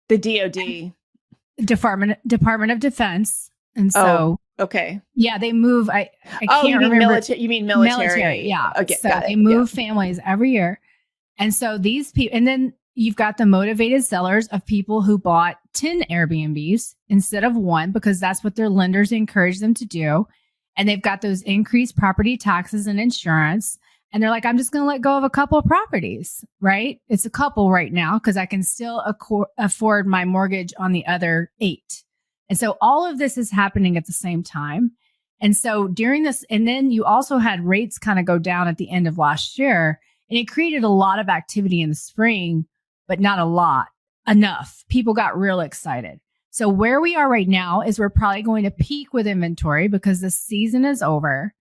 The DOD. Department of Defense. And so, okay. Yeah, they move. I can't remember. You mean military? Military, yeah. Okay, so they move families every year. And so these people, and then you've got the motivated sellers of people who bought 10 Airbnbs instead of 1, because that's what their lenders encourage them to do. And they've got those increased property taxes and insurance. And they're like, I'm just going to let go of a couple of properties, right? It's a couple right now because I can still afford my mortgage on the other 8. And so all of this is happening at the same time. And so during this, and then you also had rates kind of go down at the end of last year, and it created a lot of activity in the spring, but not a lot, enough. People got real excited. So where we are right now is we're probably going to peak with inventory because the season is over.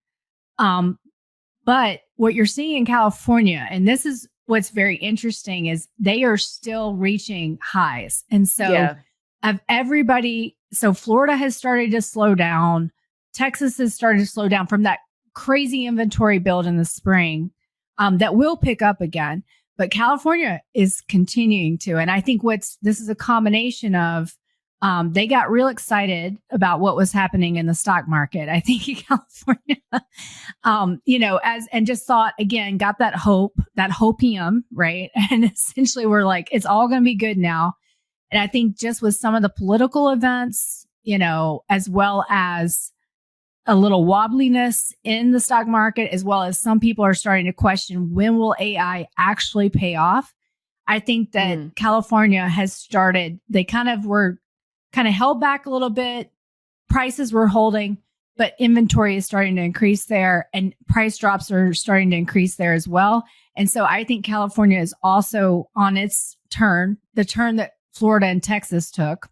But what you're seeing in California, and this is what's very interesting, is they are still reaching highs. And so of everybody, so Florida has started to slow down. Texas has started to slow down from that crazy inventory build in the spring that will pick up again. But California is continuing to. And I think this is a combination of they got real excited about what was happening in the stock market. I think in California, and just thought, again, got that hopium, right? And essentially we're like, it's all going to be good now. And I think just with some of the political events, as well as a little wobbliness in the stock market, as well as some people are starting to question, when will AI actually pay off? I think that California has started, they were held back a little bit. Prices were holding, but inventory is starting to increase there, and price drops are starting to increase there as well. And so I think California is also on its turn, the turn that Florida and Texas took.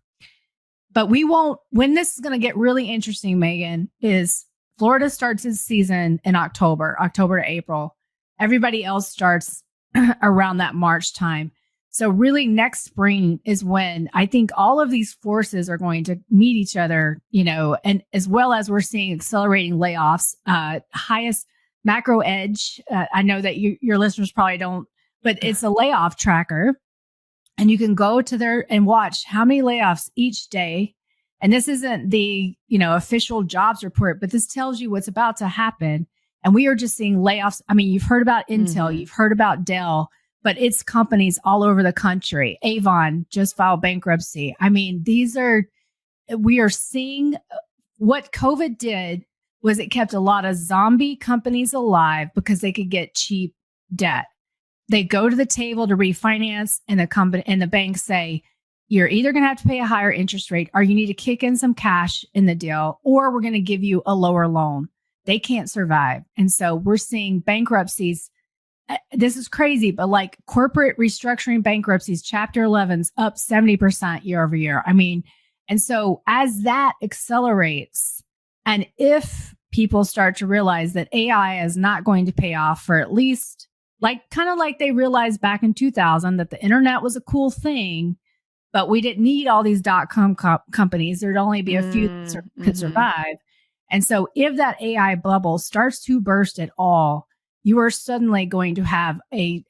But when this is going to get really interesting, Meghan, is Florida starts its season in October to April. Everybody else starts around that March time. So really next spring is when I think all of these forces are going to meet each other, and as well as we're seeing accelerating layoffs, highest macro edge. I know that your listeners probably don't, but it's a layoff tracker. And you can go to there and watch how many layoffs each day. And this isn't the, official jobs report, but this tells you what's about to happen. And we are just seeing layoffs. I mean, you've heard about Intel, you've heard about Dell, but it's companies all over the country. Avon just filed bankruptcy. I mean, we are seeing what COVID did was it kept a lot of zombie companies alive because they could get cheap debt. They go to the table to refinance, and the company and the banks say, you're either going to have to pay a higher interest rate, or you need to kick in some cash in the deal, or we're going to give you a lower loan. They can't survive. And so we're seeing bankruptcies. This is crazy, but like corporate restructuring bankruptcies, Chapter 11's up 70% year over year. I mean, and so as that accelerates, and if people start to realize that AI is not going to pay off for at least kind of like they realized back in 2000 that the internet was a cool thing, but we didn't need all these .com companies. There'd only be a few that could survive. And so if that AI bubble starts to burst at all, you are suddenly going to have a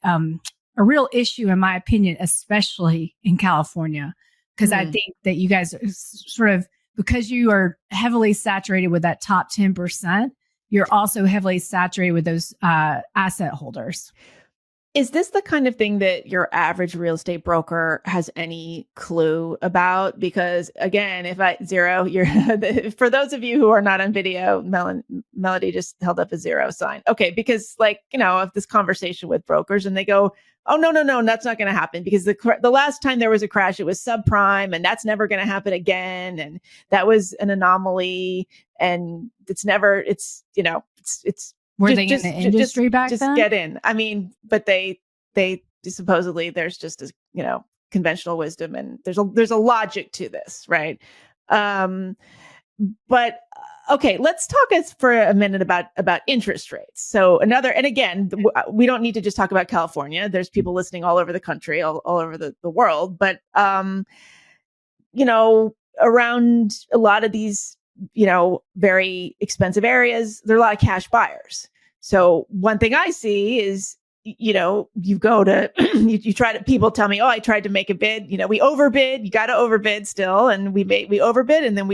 real issue, in my opinion, especially in California, because I think that you guys are sort of, because you are heavily saturated with that top 10%, you're also heavily saturated with those asset holders. Is this the kind of thing that your average real estate broker has any clue about? Because again, for those of you who are not on video, Melody just held up a zero sign. Okay, because of this conversation with brokers, and they go, oh, no, that's not going to happen because the last time there was a crash, it was subprime, and that's never going to happen again. And that was an anomaly, and were they in the industry back then? Just get in. I mean, but they supposedly there's just as conventional wisdom, and there's a logic to this, right? But okay, let's talk for a minute about interest rates. So and again, we don't need to just talk about California. There's people listening all over the country, all over the world. But around a lot of these very expensive areas, there are a lot of cash buyers. So one thing I see is, you go to, people tell me, oh, I tried to make a bid, we overbid, you got to overbid still. And we overbid. And then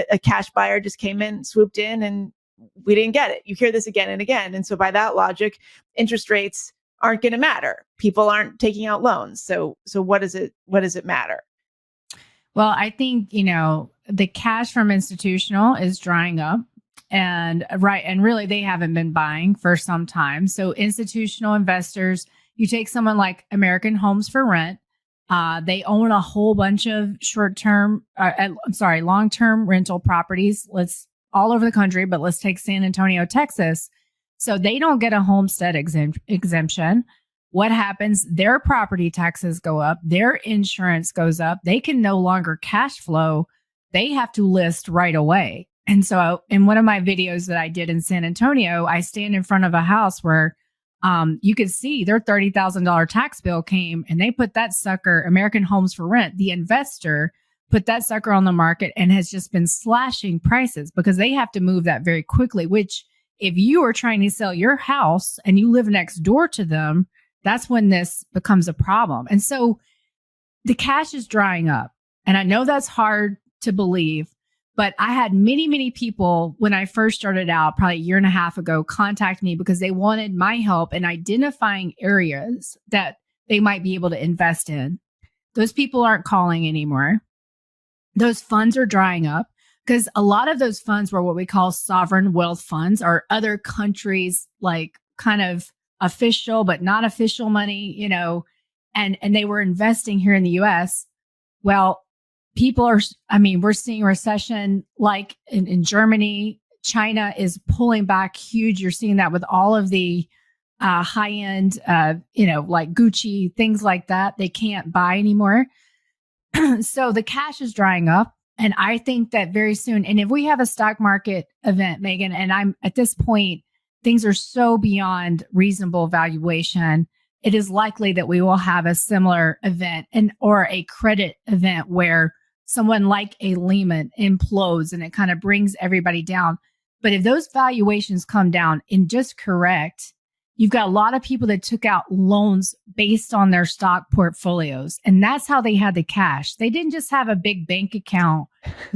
a cash buyer just came in, swooped in, and we didn't get it. You hear this again and again. And so by that logic, interest rates aren't going to matter. People aren't taking out loans. So what does it matter? Well, I think, the cash from institutional is drying up, and really they haven't been buying for some time. So institutional investors, you take someone like American Homes for Rent, they own a whole bunch of long-term rental properties. all over the country, but let's take San Antonio, Texas. So they don't get a homestead exemption. What happens? Their property taxes go up. Their insurance goes up. They can no longer cash flow. They have to list right away. And so in one of my videos that I did in San Antonio, I stand in front of a house where you could see their $30,000 tax bill came and they put that sucker, American Homes for Rent, the investor, put that sucker on the market and has just been slashing prices because they have to move that very quickly, which if you are trying to sell your house and you live next door to them, that's when this becomes a problem. And so the cash is drying up. And I know that's hard to believe, but I had many, many people when I first started out, probably a year and a half ago, contact me because they wanted my help in identifying areas that they might be able to invest in. Those people aren't calling anymore. Those funds are drying up because a lot of those funds were what we call sovereign wealth funds, or other countries, like kind of official but not official money, you know, and they were investing here in the US. Well, people are, I mean, we're seeing recession like in Germany. China is pulling back huge. You're seeing that with all of the high end, you know, like Gucci, things like that. They can't buy anymore. So the cash is drying up. And I think that very soon, and if we have a stock market event, Meghan, and I'm at this point, things are so beyond reasonable valuation, it is likely that we will have a similar event or a credit event where someone like a Lehman implodes and it kind of brings everybody down. But if those valuations come down and just correct, you've got a lot of people that took out loans based on their stock portfolios. And that's how they had the cash. They didn't just have a big bank account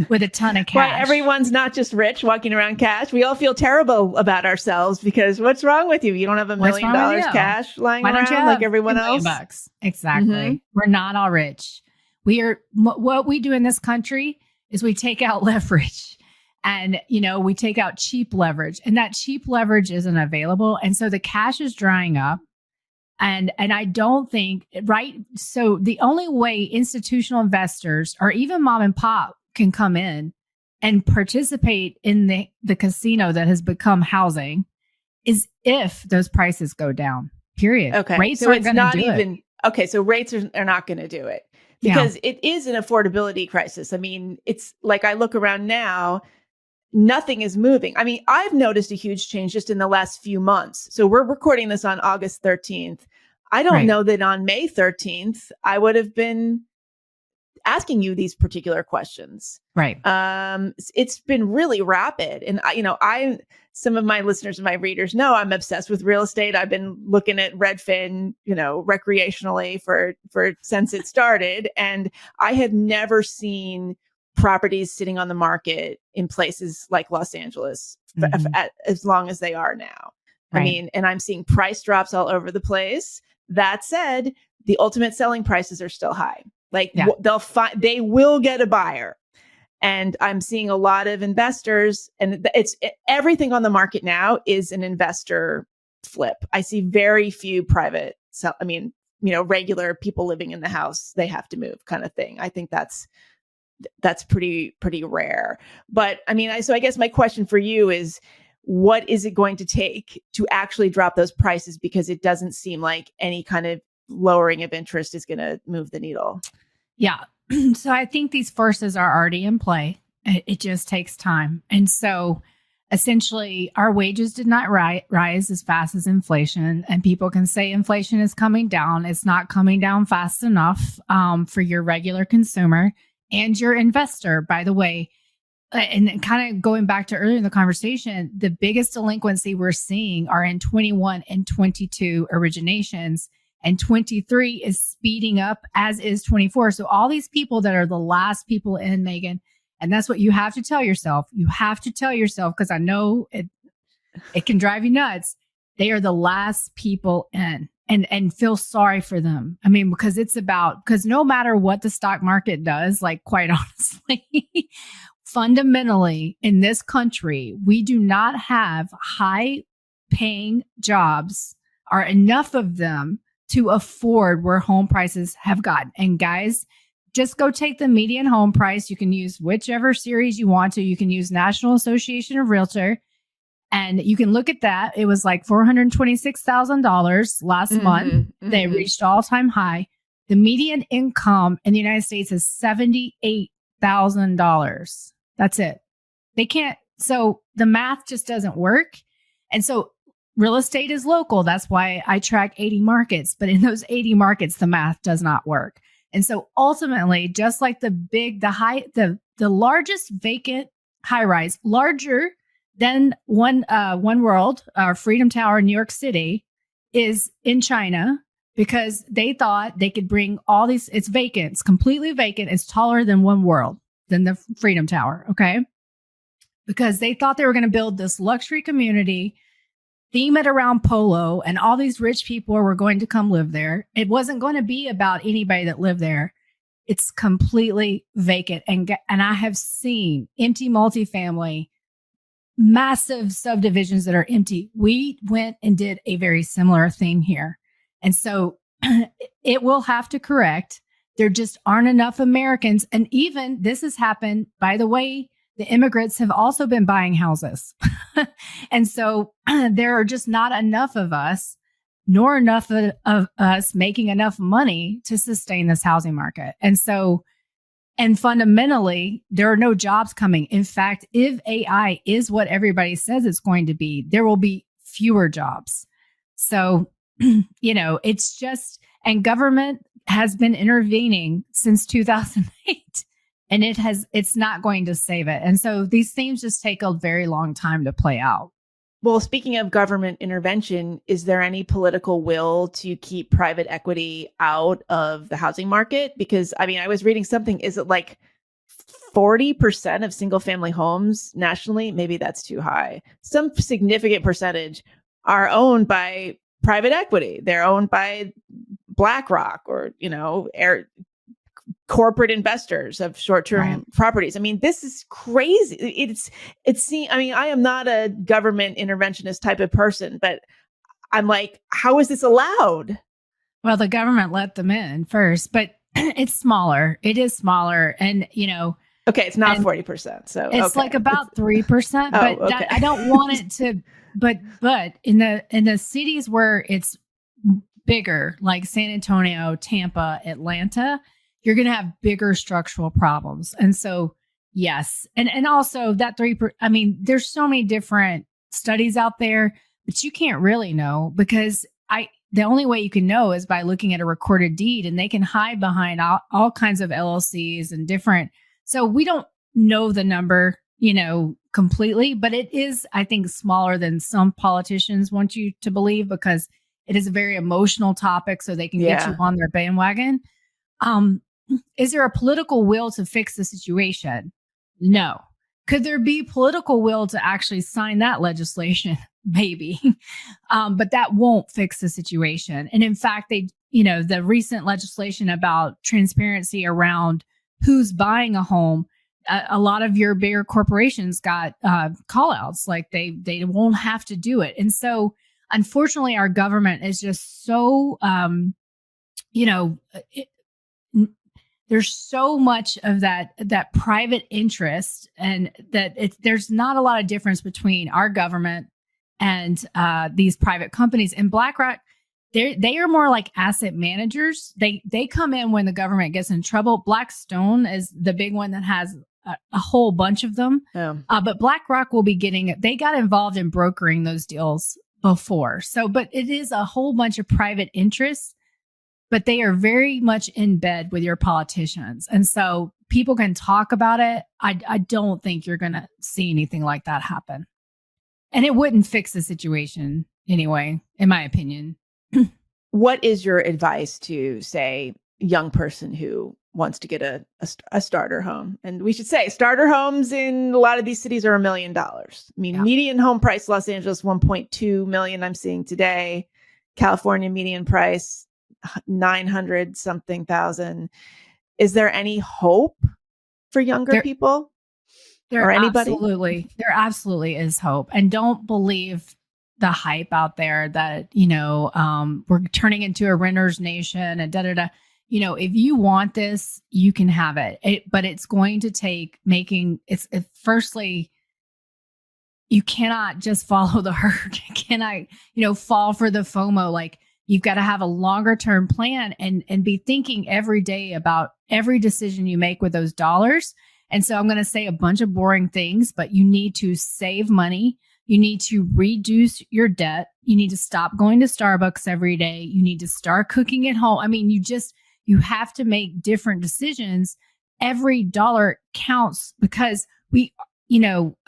with a ton of cash. Why everyone's not just rich walking around cash. We all feel terrible about ourselves because what's wrong with you? You don't have $1 million cash lying around like everyone else? Bucks? Exactly. Mm-hmm. We're not all rich. What we do in this country is we take out leverage. And, you know, we take out cheap leverage, and that cheap leverage isn't available. And so the cash is drying up. And I don't think, right? So the only way institutional investors or even mom and pop can come in and participate in the casino that has become housing is if those prices go down, period. Okay. Rates so aren't it's not do even, it. Okay. So rates are not going to do it because it is an affordability crisis. I mean, it's like I look around now, nothing is moving. I mean, I've noticed a huge change just in the last few months. So we're recording this on August 13th. I don't know that on May 13th, I would have been asking you these particular questions. Right. It's been really rapid. And some of my listeners and my readers know I'm obsessed with real estate. I've been looking at Redfin, recreationally for since it started. And I have never seen properties sitting on the market in places like Los Angeles as long as they are now. Right. I mean, and I'm seeing price drops all over the place. That said, the ultimate selling prices are still high. Like they will get a buyer. And I'm seeing a lot of investors, and everything on the market now is an investor flip. I see very few private regular people living in the house, they have to move kind of thing. I think that's pretty rare. But I mean, so I guess my question for you is, what is it going to take to actually drop those prices? Because it doesn't seem like any kind of lowering of interest is going to move the needle. Yeah. So I think these forces are already in play. It just takes time. And so essentially our wages did not rise as fast as inflation. And people can say inflation is coming down. It's not coming down fast enough for your regular consumer and your investor, by the way. And kind of going back to earlier in the conversation, the biggest delinquency we're seeing are in 21 and 22 originations. And 23 is speeding up, as is 24. So all these people that are the last people in, Meghan, and that's what you have to tell yourself. You have to tell yourself, because I know it can drive you nuts. They are the last people in, and feel sorry for them. I mean, because no matter what the stock market does, like quite honestly, fundamentally in this country, we do not have high paying jobs or enough of them to afford where home prices have gotten. And guys, just go take the median home price. You can use whichever series you want to. You can use National Association of Realtor, and you can look at that. It was like $426,000 last month. They reached all-time high. The median income in the United States is $78,000. That's it. They can't. So the math just doesn't work. And so real estate is local. That's why I track 80 markets. But in those 80 markets, the math does not work. And so ultimately, just like the largest vacant high rise, larger than One World, Freedom Tower in New York City, is in China, because they thought they could bring all these. It's vacant. It's completely vacant. It's taller than One World, than the Freedom Tower. Okay. Because they thought they were going to build this luxury community, theme it around polo, and all these rich people were going to come live there. It wasn't going to be about anybody that lived there. It's completely vacant. And I have seen empty multifamily, massive subdivisions that are empty. We went and did a very similar thing here. And so it will have to correct. There just aren't enough Americans. And even this has happened, by the way, the immigrants have also been buying houses. And so there are just not enough of us, nor enough of us making enough money to sustain this housing market. And so, and fundamentally, there are no jobs coming. In fact, if AI is what everybody says it's going to be, there will be fewer jobs. So, it's just, and government has been intervening since 2008. And it's not going to save it. And so these themes just take a very long time to play out. Well, speaking of government intervention, is there any political will to keep private equity out of the housing market? Because, I was reading something, is it like 40% of single family homes nationally? Maybe that's too high. Some significant percentage are owned by private equity. They're owned by BlackRock or, corporate investors of short-term properties. This is crazy. I am not a government interventionist type of person, but I'm like, how is this allowed? Well, the government let them in first, but it's smaller. It is smaller. And, okay, it's not 40%. So it's like about 3%, but okay. I don't want it to, but in the cities where it's bigger, like San Antonio, Tampa, Atlanta, you're going to have bigger structural problems. And so, yes. And also that there's so many different studies out there, but you can't really know, because the only way you can know is by looking at a recorded deed, and they can hide behind all kinds of LLCs and different. So we don't know the number, completely, but it is, I think, smaller than some politicians want you to believe, because it is a very emotional topic, so they can get you on their bandwagon. Is there a political will to fix the situation? No. Could there be political will to actually sign that legislation? Maybe. But that won't fix the situation. And in fact, the recent legislation about transparency around who's buying a home, a lot of your bigger corporations got call outs, like they won't have to do it. And so unfortunately, our government is just so, there's so much of that private interest, and that there's not a lot of difference between our government and these private companies. And BlackRock, they are more like asset managers. They come in when the government gets in trouble. Blackstone is the big one that has a whole bunch of them. But BlackRock will be they got involved in brokering those deals before. So, but it is a whole bunch of private interests, but they are very much in bed with your politicians. And so people can talk about it. I don't think you're going to see anything like that happen. And it wouldn't fix the situation anyway, in my opinion. What is your advice to, say, a young person who wants to get a starter home? And we should say starter homes in a lot of these cities are $1 million. Median home price, Los Angeles, 1.2 million I'm seeing today. California median price, 900 something thousand. Is there any hope for younger people? Or anybody? There absolutely is hope. And don't believe the hype out there that, we're turning into a renter's nation and if you want this, you can have it. But it's going to take firstly, you cannot just follow the herd. You cannot, fall for the FOMO. Like, you've got to have a longer term plan and be thinking every day about every decision you make with those dollars. And so I'm going to say a bunch of boring things, but you need to save money. You need to reduce your debt. You need to stop going to Starbucks every day. You need to start cooking at home. I mean, you have to make different decisions. Every dollar counts because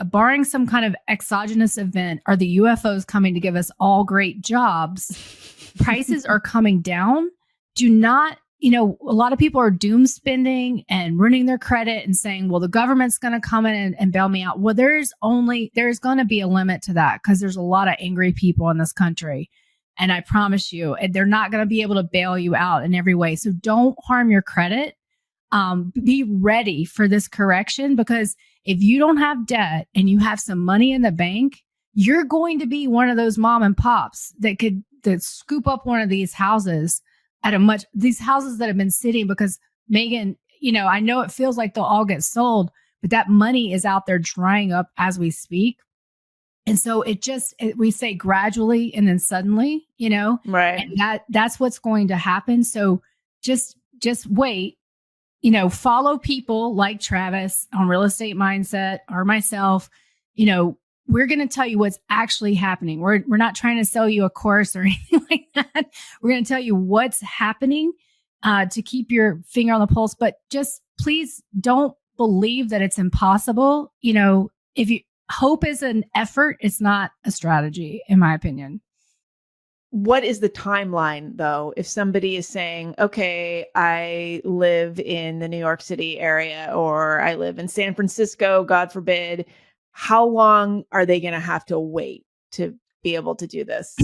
barring some kind of exogenous event, are the UFOs coming to give us all great jobs? Prices are coming down. Do not, a lot of people are doom spending and ruining their credit and saying, well, the government's going to come in and bail me out. Well, there's going to be a limit to that because there's a lot of angry people in this country. And I promise you, they're not going to be able to bail you out in every way. So don't harm your credit. Be ready for this correction, because if you don't have debt and you have some money in the bank, you're going to be one of those mom and pops that scoop up one of these houses these houses that have been sitting because Meghan, I know it feels like they'll all get sold, but that money is out there drying up as we speak. And so we say gradually and then suddenly, right. And that's what's going to happen. So just wait, follow people like Travis on Real Estate Mindset or myself. We're going to tell you what's actually happening. We're not trying to sell you a course or anything like that. We're going to tell you what's happening to keep your finger on the pulse. But just please don't believe that it's impossible. Hope is an effort. It's not a strategy, in my opinion. What is the timeline, though, if somebody is saying, okay, I live in the New York City area or I live in San Francisco, God forbid, how long are they going to have to wait to be able to do this?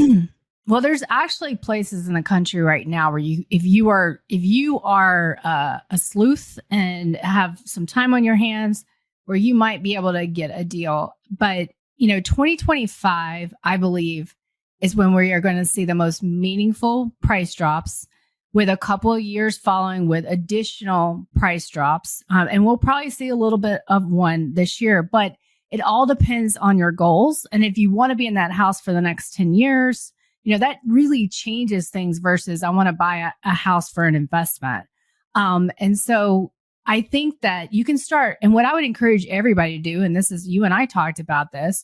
Well, there's actually places in the country right now where if you are a sleuth and have some time on your hands, where you might be able to get a deal. But 2025, I believe, is when we are going to see the most meaningful price drops, with a couple of years following with additional price drops. And we'll probably see a little bit of one this year, but it all depends on your goals. And if you want to be in that house for the next 10 years, that really changes things versus I want to buy a house for an investment. And so I think that you can start. And what I would encourage everybody to do, and this is, you and I talked about this,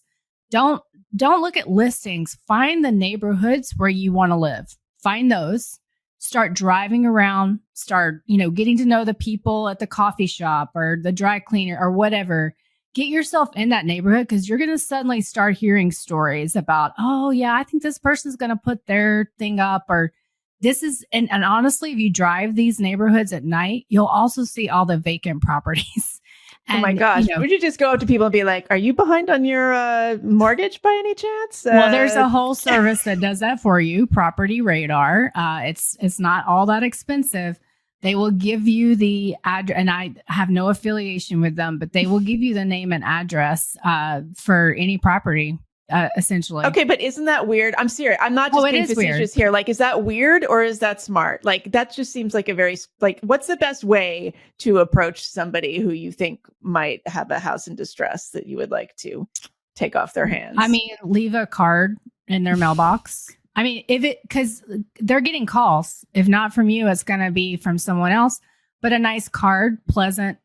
don't look at listings. Find the neighborhoods where you want to live. Find those. Start driving around. Start, getting to know the people at the coffee shop or the dry cleaner or whatever. Get yourself in that neighborhood, because you're going to suddenly start hearing stories about, oh yeah, I think this person's going to put their thing up, or this is, and honestly, if you drive these neighborhoods at night, you'll also see all the vacant properties. And, oh my gosh. Would you just go up to people and be like, are you behind on your mortgage by any chance? Well, there's a whole service that does that for you, Property Radar. It's not all that expensive. They will give you the address, and I have no affiliation with them, but they will give you the name and address for any property, essentially. Okay, but isn't that weird? I'm serious. I'm not just being facetious here. Like, is that weird or is that smart? Like, that just seems like a very, what's the best way to approach somebody who you think might have a house in distress that you would like to take off their hands? I mean, leave a card in their mailbox. I mean, because they're getting calls. If not from you, it's going to be from someone else. But a nice card, pleasant.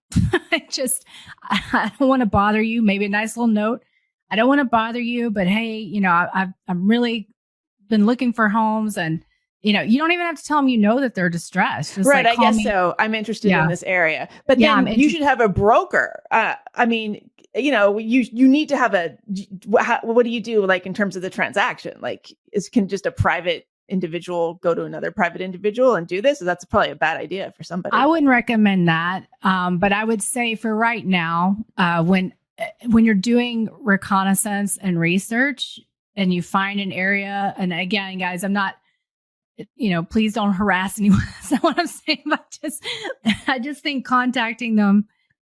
I don't want to bother you. Maybe a nice little note. I don't want to bother you, but hey, I've really been looking for homes, and you don't even have to tell them that they're distressed. Just right, I guess so. I'm interested in this area, but then you should have a broker. I mean, you need to have what do you do, like, in terms of the transaction? Like, can just a private individual go to another private individual and do this? That's probably a bad idea for somebody. I wouldn't recommend that. But I would say for right now, when you're doing reconnaissance and research and you find an area, and again, guys, I'm not, please don't harass anyone. That's not what I'm saying. But I just think contacting them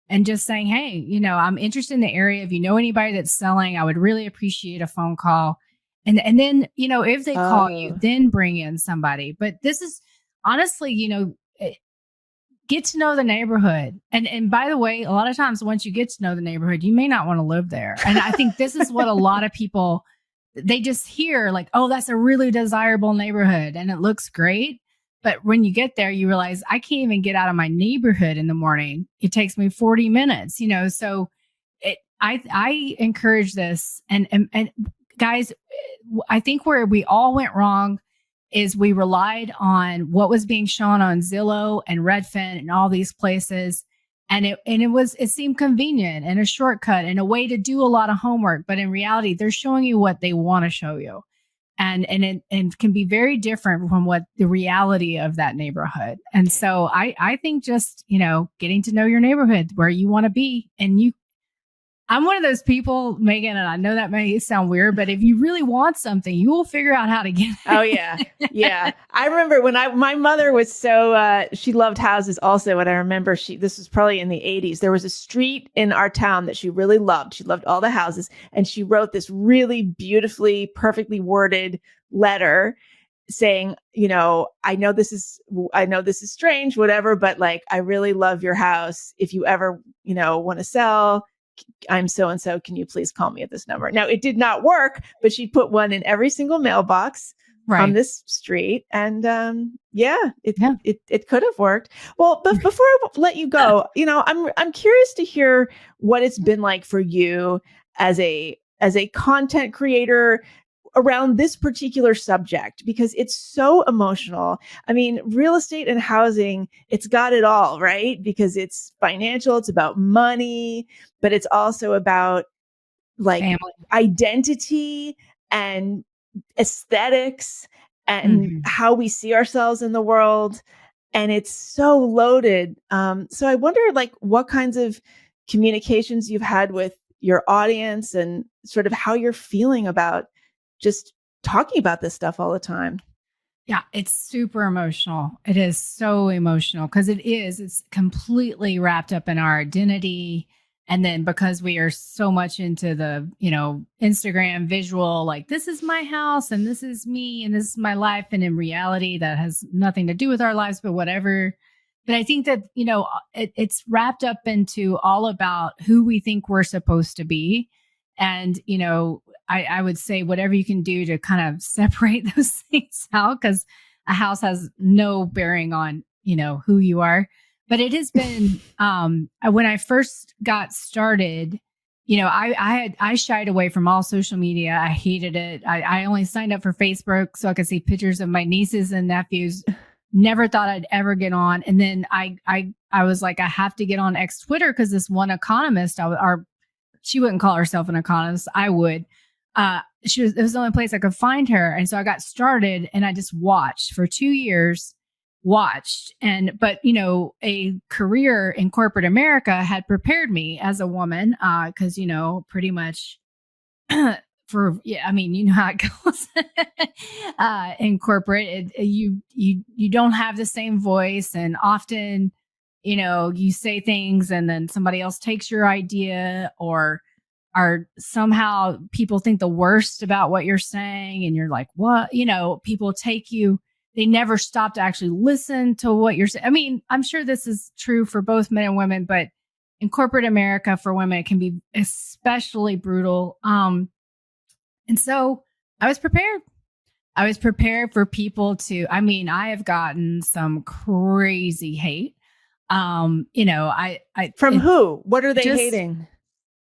and just saying, hey, I'm interested in the area. If you know anybody that's selling, I would really appreciate a phone call. And then, if they call you, then bring in somebody. But this is honestly, get to know the neighborhood. And by the way, a lot of times once you get to know the neighborhood, you may not want to live there. And I think this is what a lot of people, they just hear like, oh, that's a really desirable neighborhood and it looks great. But when you get there, you realize I can't even get out of my neighborhood in the morning. It takes me 40 minutes, so I encourage this. And guys, I think where we all went wrong is we relied on what was being shown on Zillow and Redfin and all these places. And it seemed convenient and a shortcut and a way to do a lot of homework. But in reality, they're showing you what they want to show you. And it can be very different from what the reality of that neighborhood. And so I think just, getting to know your neighborhood, where you want to be. And I'm one of those people, Meghan, and I know that may sound weird, but if you really want something, you will figure out how to get it. Oh, yeah. Yeah. I remember when my mother was she loved houses also. And I remember this was probably in the 80s. There was a street in our town that she really loved. She loved all the houses. And she wrote this really beautifully, perfectly worded letter saying, I know this is strange, whatever, but like, I really love your house. If you ever, want to sell, I'm so-and-so. Can you please call me at this number? Now, it did not work, but she put one in every single mailbox on this street. And it could have worked. Well, but before I let you go, I'm curious to hear what it's been like for you as a content creator around this particular subject, because it's so emotional. I mean, real estate and housing, it's got it all, right? Because it's financial, it's about money, but it's also about like family, identity and aesthetics and how we see ourselves in the world. And it's so loaded. So I wonder like what kinds of communications you've had with your audience and sort of how you're feeling about just talking about this stuff all the time. Yeah, it's super emotional. It is so emotional because it's completely wrapped up in our identity. And then because we are so much into the, Instagram visual, like this is my house and this is me and this is my life. And in reality, that has nothing to do with our lives, but whatever. But I think that, it's wrapped up into all about who we think we're supposed to be. And, I would say whatever you can do to kind of separate those things out, because a house has no bearing on, who you are. But it has been, when I first got started, I shied away from all social media. I hated it. I only signed up for Facebook so I could see pictures of my nieces and nephews. Never thought I'd ever get on. And then I was like, I have to get on X Twitter because this one economist, she wouldn't call herself an economist. I would. It was the only place I could find her. And so I got started and I just watched for 2 years, but a career in corporate America had prepared me as a woman. Cause pretty much how it goes in corporate, you don't have the same voice. And often, you say things and then somebody else takes your idea, or somehow people think the worst about what you're saying. And you're like, what? People they never stop to actually listen to what you're saying. I mean, I'm sure this is true for both men and women, but in corporate America for women, it can be especially brutal. And so I was prepared. I was prepared for people I have gotten some crazy hate. From who? What are they hating?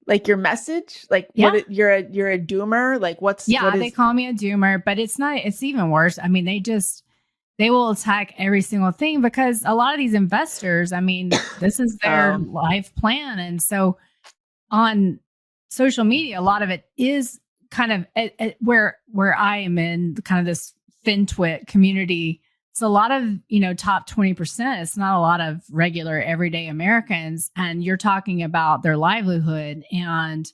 Like your message? Like you're a doomer? Like they call me a doomer, but it's not, it's even worse. I mean, they will attack every single thing because a lot of these investors, this is their life plan. And so on social media, a lot of it is kind of where I am in kind of this FinTwit community. It's a lot of, top 20%. It's not a lot of regular everyday Americans. And you're talking about their livelihood and,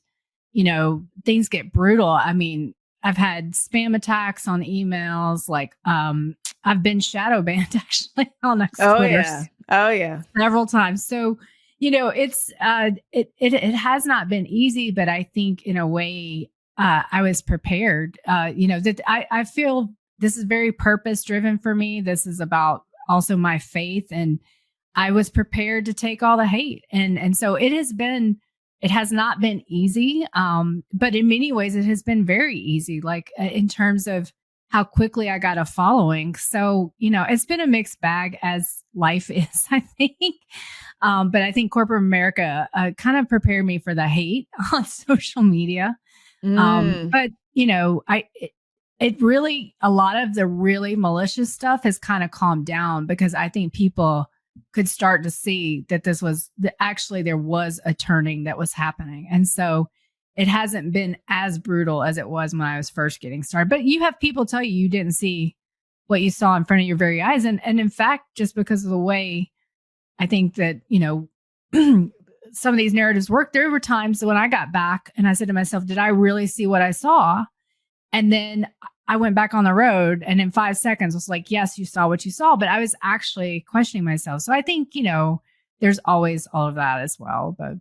things get brutal. I mean, I've had spam attacks on emails. Like, I've been shadow banned actually on Twitter. Oh yeah. Several times. So, it's, it has not been easy, but I think in a way, I was prepared, that I feel this is very purpose driven for me. This is about also my faith. And I was prepared to take all the hate. And so it has not been easy. But in many ways, it has been very easy, like in terms of how quickly I got a following. So, it's been a mixed bag as life is, I think. But I think corporate America kind of prepared me for the hate on social media. But, it really, a lot of the really malicious stuff has kind of calmed down because I think people could start to see that actually there was a turning that was happening. And so it hasn't been as brutal as it was when I was first getting started. But you have people tell you didn't see what you saw in front of your very eyes. And in fact, just because of the way I think that, some of these narratives work, there were times when I got back and I said to myself, did I really see what I saw? And then I went back on the road and in 5 seconds was like, yes, you saw what you saw. But I was actually questioning myself. So I think, there's always all of that as well. But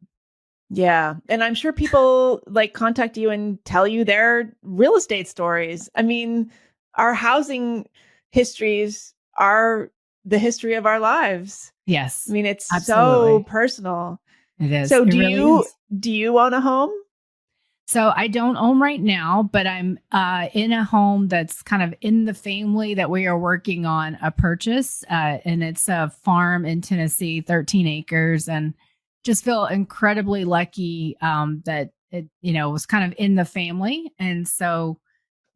yeah. And I'm sure people contact you and tell you their real estate stories. I mean, our housing histories are the history of our lives. Yes. I mean, it's absolutely. so personal. It is. So do you own a home? So I don't own right now, but I'm in a home that's kind of in the family that we are working on a purchase. And it's a farm in Tennessee, 13 acres, and just feel incredibly lucky that it, was kind of in the family. And so,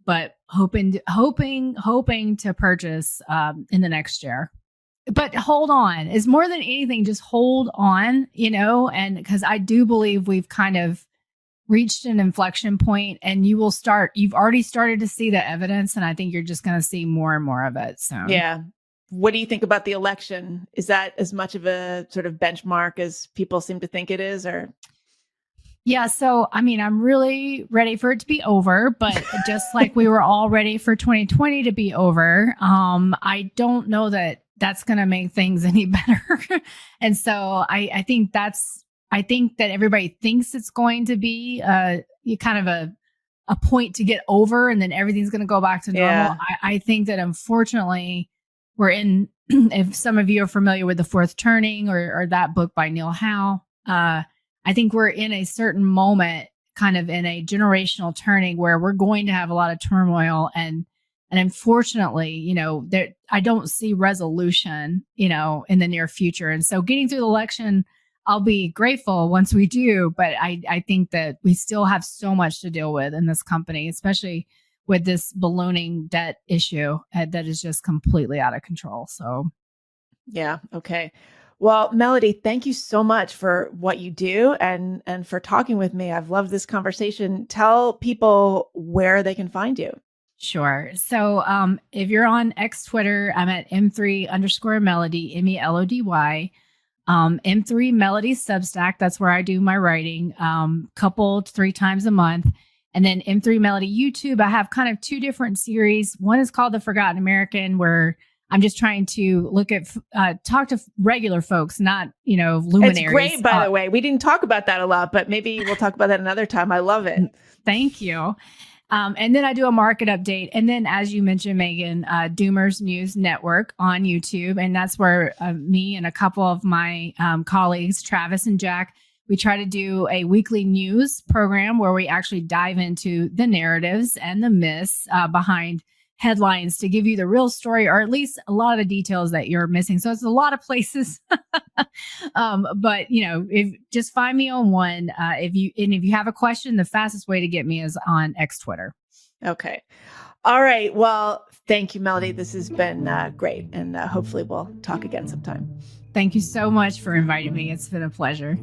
but hoping to purchase in the next year. But hold on, is more than anything, just hold on, and because I do believe we've kind of reached an inflection point and you've already started to see the evidence. And I think you're just going to see more and more of it. So, yeah. What do you think about the election? Is that as much of a sort of benchmark as people seem to think it is, or? Yeah. So, I mean, I'm really ready for it to be over, but just like we were all ready for 2020 to be over, I don't know that that's going to make things any better. And so I think that everybody thinks it's going to be kind of a point to get over and then everything's going to go back to normal. Yeah. I think that unfortunately we're in, if some of you are familiar with The Fourth Turning or that book by Neil Howe, I think we're in a certain moment, kind of in a generational turning where we're going to have a lot of turmoil and unfortunately, I don't see resolution, in the near future. And so getting through the election, I'll be grateful once we do, but I think that we still have so much to deal with in this company, especially with this ballooning debt issue that is just completely out of control. So, yeah. Okay. Well, Melody, thank you so much for what you do and for talking with me. I've loved this conversation. Tell people where they can find you. Sure. So if you're on X Twitter, I'm at M3_Melody, MELODY. M3 Melody Substack. That's where I do my writing, coupled 3 times a month. And then M3 Melody YouTube. I have kind of 2 different series. One is called The Forgotten American, where I'm just trying to look at, talk to regular folks, not, luminaries. It's great, by the way. We didn't talk about that a lot, but maybe we'll talk about that another time. I love it. Thank you. And then I do a market update. And then, as you mentioned, Meghan, Doomers News Network on YouTube. And that's where me and a couple of my colleagues, Travis and Jack, we try to do a weekly news program where we actually dive into the narratives and the myths behind headlines to give you the real story, or at least a lot of the details that you're missing. So it's a lot of places. But if just find me on one, if you have a question, the fastest way to get me is on X Twitter. Okay. All right. Well, thank you, Melody. This has been great. And hopefully we'll talk again sometime. Thank you so much for inviting me. It's been a pleasure.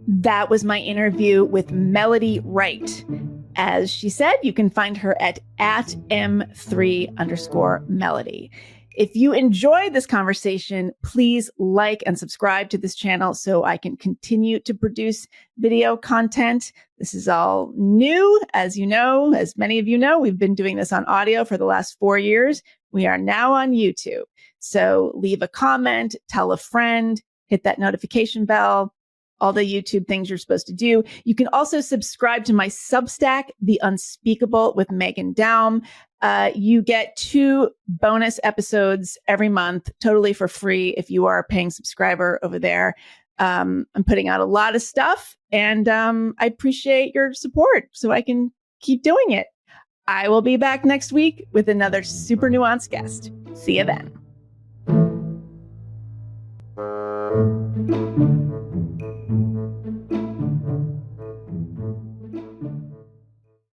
That was my interview with Melody Wright. As she said, you can find her at M3_Melody. If you enjoyed this conversation, please like and subscribe to this channel so I can continue to produce video content. This is all new. As you know, as many of you know, we've been doing this on audio for the last 4 years. We are now on YouTube. So leave a comment, tell a friend, hit that notification bell, all the YouTube things you're supposed to do. You can also subscribe to my Substack, The Unspeakable with Meghan Daum. You get 2 bonus episodes every month, totally for free if you are a paying subscriber over there. I'm putting out a lot of stuff, and I appreciate your support so I can keep doing it. I will be back next week with another super nuanced guest. See you then.